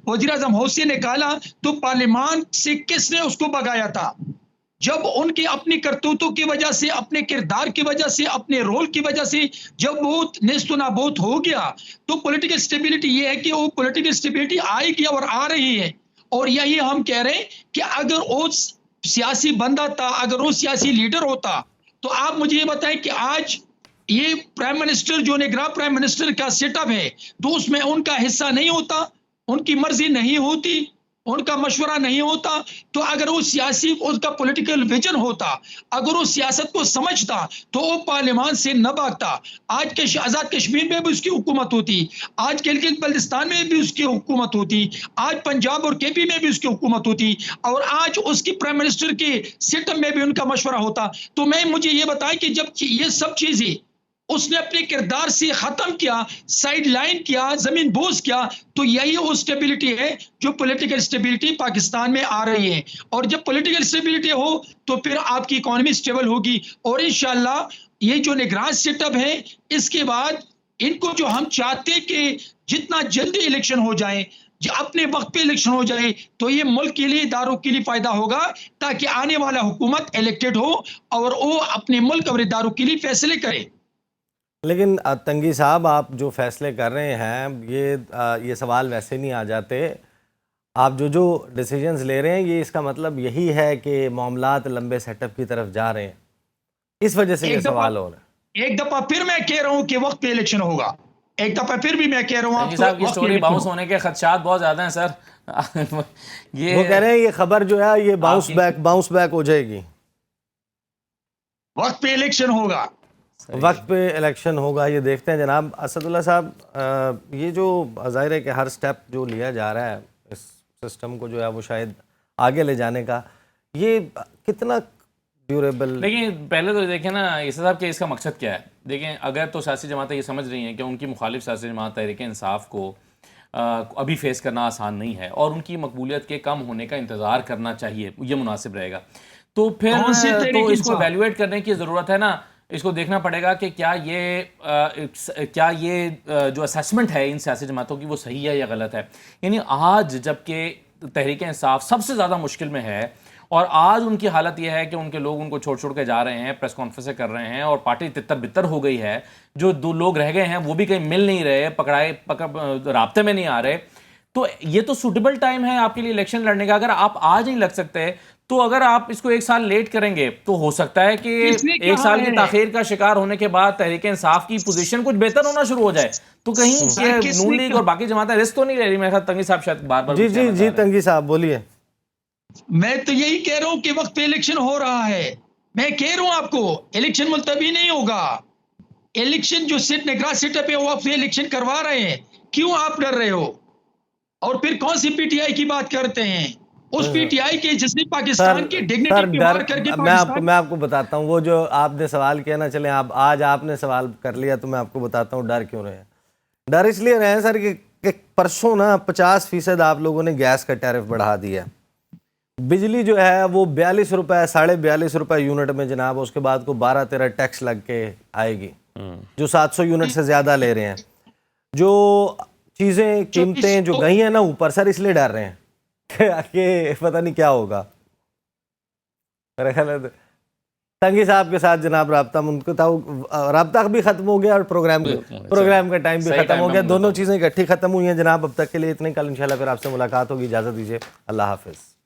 وزیر اعظم حوثی نے نکالا تو پارلیمان سے کس نے اس کو بھگایا تھا؟ جب ان کی اپنی کرتوتوں کی وجہ سے، اپنے کردار کی وجہ سے، اپنے رول کی وجہ سے جب وہ نیست و نابود ہو گیا، تو پولیٹیکل سٹیبلٹی یہ ہے کہ وہ پولیٹیکل سٹیبلٹی آئے گی اور آ رہی ہے۔ اور یہی ہم کہہ رہے ہیں کہ اگر وہ سیاسی بندہ تھا، اگر وہ سیاسی لیڈر ہوتا، تو آپ مجھے یہ بتائیں کہ آج یہ پرائم منسٹر جو نگراں پرائم منسٹر کا سیٹ اپ ہے، تو اس میں ان کا حصہ نہیں ہوتا، ان کی مرضی نہیں ہوتی، ان کا مشورہ نہیں ہوتا، تو اگر وہ سیاسی اس کا پولیٹیکل ویژن ہوتا، اگر وہ سیاست کو سمجھتا، تو وہ پارلیمان سے نہ بھاگتا۔ آج کے آزاد کشمیر میں بھی اس کی حکومت ہوتی، آج گلگت بلتستان میں بھی اس کی حکومت ہوتی، آج پنجاب اور کے پی میں بھی اس کی حکومت ہوتی، اور آج اس کی پرائم منسٹر کے سیٹ اپ میں بھی ان کا مشورہ ہوتا۔ تو مجھے یہ بتائیں کہ جب یہ سب چیزیں اس نے اپنے کردار سے ختم کیا، سائیڈ لائن کیا، زمین بوس کیا، تو یہی وہ سٹیبلٹی ہے جو پولیٹیکل سٹیبلٹی پاکستان میں آ رہی ہے۔ اور جب پولیٹیکل سٹیبلٹی ہو تو پھر آپ کی اکانومی سٹیبل ہوگی، اور انشاءاللہ یہ جو نگراں سیٹ اپ ہے، اس کے بعد ان کو جو ہم چاہتے کہ جتنا جلدی الیکشن ہو جائے، اپنے وقت پہ الیکشن ہو جائے، تو یہ ملک کے لیے، اداروں کے لیے فائدہ ہوگا، تاکہ آنے والا حکومت الیکٹڈ ہو اور وہ اپنے ملک اور اداروں کے لیے فیصلے کرے۔ لیکن تنگی صاحب، آپ جو فیصلے کر رہے ہیں، یہ سوال ویسے نہیں آ جاتے۔ آپ جو ڈیسیجنز لے رہے ہیں، یہ اس کا مطلب یہی ہے کہ معاملات لمبے سیٹ اپ کی طرف جا رہے ہیں، اس وجہ سے یہ سوال ہو رہا ہے۔ ایک دفعہ پھر میں کہہ رہا ہوں کہ وقت پہ الیکشن ہوگا، ایک دفعہ پھر بھی میں کہہ رہا ہوں آپ صاحب کی سٹوری باؤنس ہونے کے خدشات بہت زیادہ ہیں سر۔ وہ کہہ رہے ہیں یہ خبر جو ہے یہ باؤنس بیک ہو جائے گی، وقت پہ الیکشن ہوگا، وقت پہ الیکشن ہوگا۔ یہ دیکھتے ہیں جناب اسد اللہ صاحب، یہ جو ظاہر ہے کہ ہر سٹیپ جو لیا جا رہا ہے اس سسٹم کو جو ہے وہ شاید آگے لے جانے کا، یہ کتنا ڈیوریبل؟ لیکن پہلے تو دیکھیں نا عیسیٰ صاحب کہ اس کا مقصد کیا ہے۔ دیکھیں اگر تو سیاسی جماعتیں یہ سمجھ رہی ہیں کہ ان کی مخالف سیاسی جماعت تحریک انصاف کو ابھی فیس کرنا آسان نہیں ہے اور ان کی مقبولیت کے کم ہونے کا انتظار کرنا چاہیے، یہ مناسب رہے گا، تو پھر تو اس کو ایویلویٹ کرنے کی ضرورت ہے نا۔ اس کو دیکھنا پڑے گا کہ کیا یہ جو اسیسمنٹ ہے ان سیاسی جماعتوں کی وہ صحیح ہے یا غلط ہے۔ یعنی آج جب کہ تحریک انصاف سب سے زیادہ مشکل میں ہے، اور آج ان کی حالت یہ ہے کہ ان کے لوگ ان کو چھوڑ کے جا رہے ہیں، پریس کانفرنسیں کر رہے ہیں، اور پارٹی تتر بتر ہو گئی ہے، جو دو لوگ رہ گئے ہیں وہ بھی کہیں مل نہیں رہے، رابطے میں نہیں آ رہے، تو یہ تو سوٹیبل ٹائم ہے آپ کے لیے الیکشن لڑنے کا۔ اگر آپ آج نہیں لگ سکتے تو اگر آپ اس کو ایک سال لیٹ کریں گے تو ہو سکتا ہے کہ ایک سال کی تاخیر کا شکار ہونے کے بعد تحریک انصاف کی پوزیشن کچھ بہتر ہونا شروع ہو جائے، تو کہیں نون لیگ اور باقی جماعتیں رسک تو نہیں لے رہی۔ میرے خیال تنگی صاحب شاید بار بار جی تنگی صاحب بولیے۔ میں تو یہی کہہ رہا ہوں کہ وقت پہ الیکشن ہو رہا ہے، میں کہہ رہا ہوں آپ کو الیکشن ملتوی نہیں ہوگا۔ الیکشن جو نگراں سیٹ اپ ہے وہ آپ الیکشن کروا رہے ہیں، کیوں آپ ڈر رہے ہو؟ اور پھر کون سی پی ٹی آئی کی بات کرتے ہیں؟ اس پی ٹی آئی کے جس نے پاکستان کی ڈگنیٹی پہ وار کر کے میں آپ کو بتاتا ہوں، وہ جو آپ نے سوال کیا نا، چلیں آج آپ نے سوال کر لیا تو میں آپ کو بتاتا ہوں ڈر کیوں رہے ہیں۔ ڈر اس لیے رہے ہیں سر کہ پرسوں نا 50% آپ لوگوں نے گیس کا ٹیرف بڑھا دیا، بجلی جو ہے وہ 42 روپے 42.5 روپے یونٹ میں جناب، اس کے بعد کو 12-13 ٹیکس لگ کے آئے گی، جو 700 یونٹ سے زیادہ لے رہے ہیں، جو چیزیں قیمتیں جو گئی ہیں نا اوپر، سر اس لیے ڈر رہے ہیں کہ پتہ نہیں کیا ہوگا۔ میرا خیال ہے تنگی صاحب کے ساتھ جناب رابطہ بھی ختم ہو گیا اور پروگرام کا ٹائم بھی ختم ہو گیا، دونوں چیزیں اکٹھی ختم ہوئی ہیں جناب۔ اب تک کے لیے اتنے، کل انشاءاللہ پھر آپ سے ملاقات ہوگی، اجازت دیجیے، اللہ حافظ۔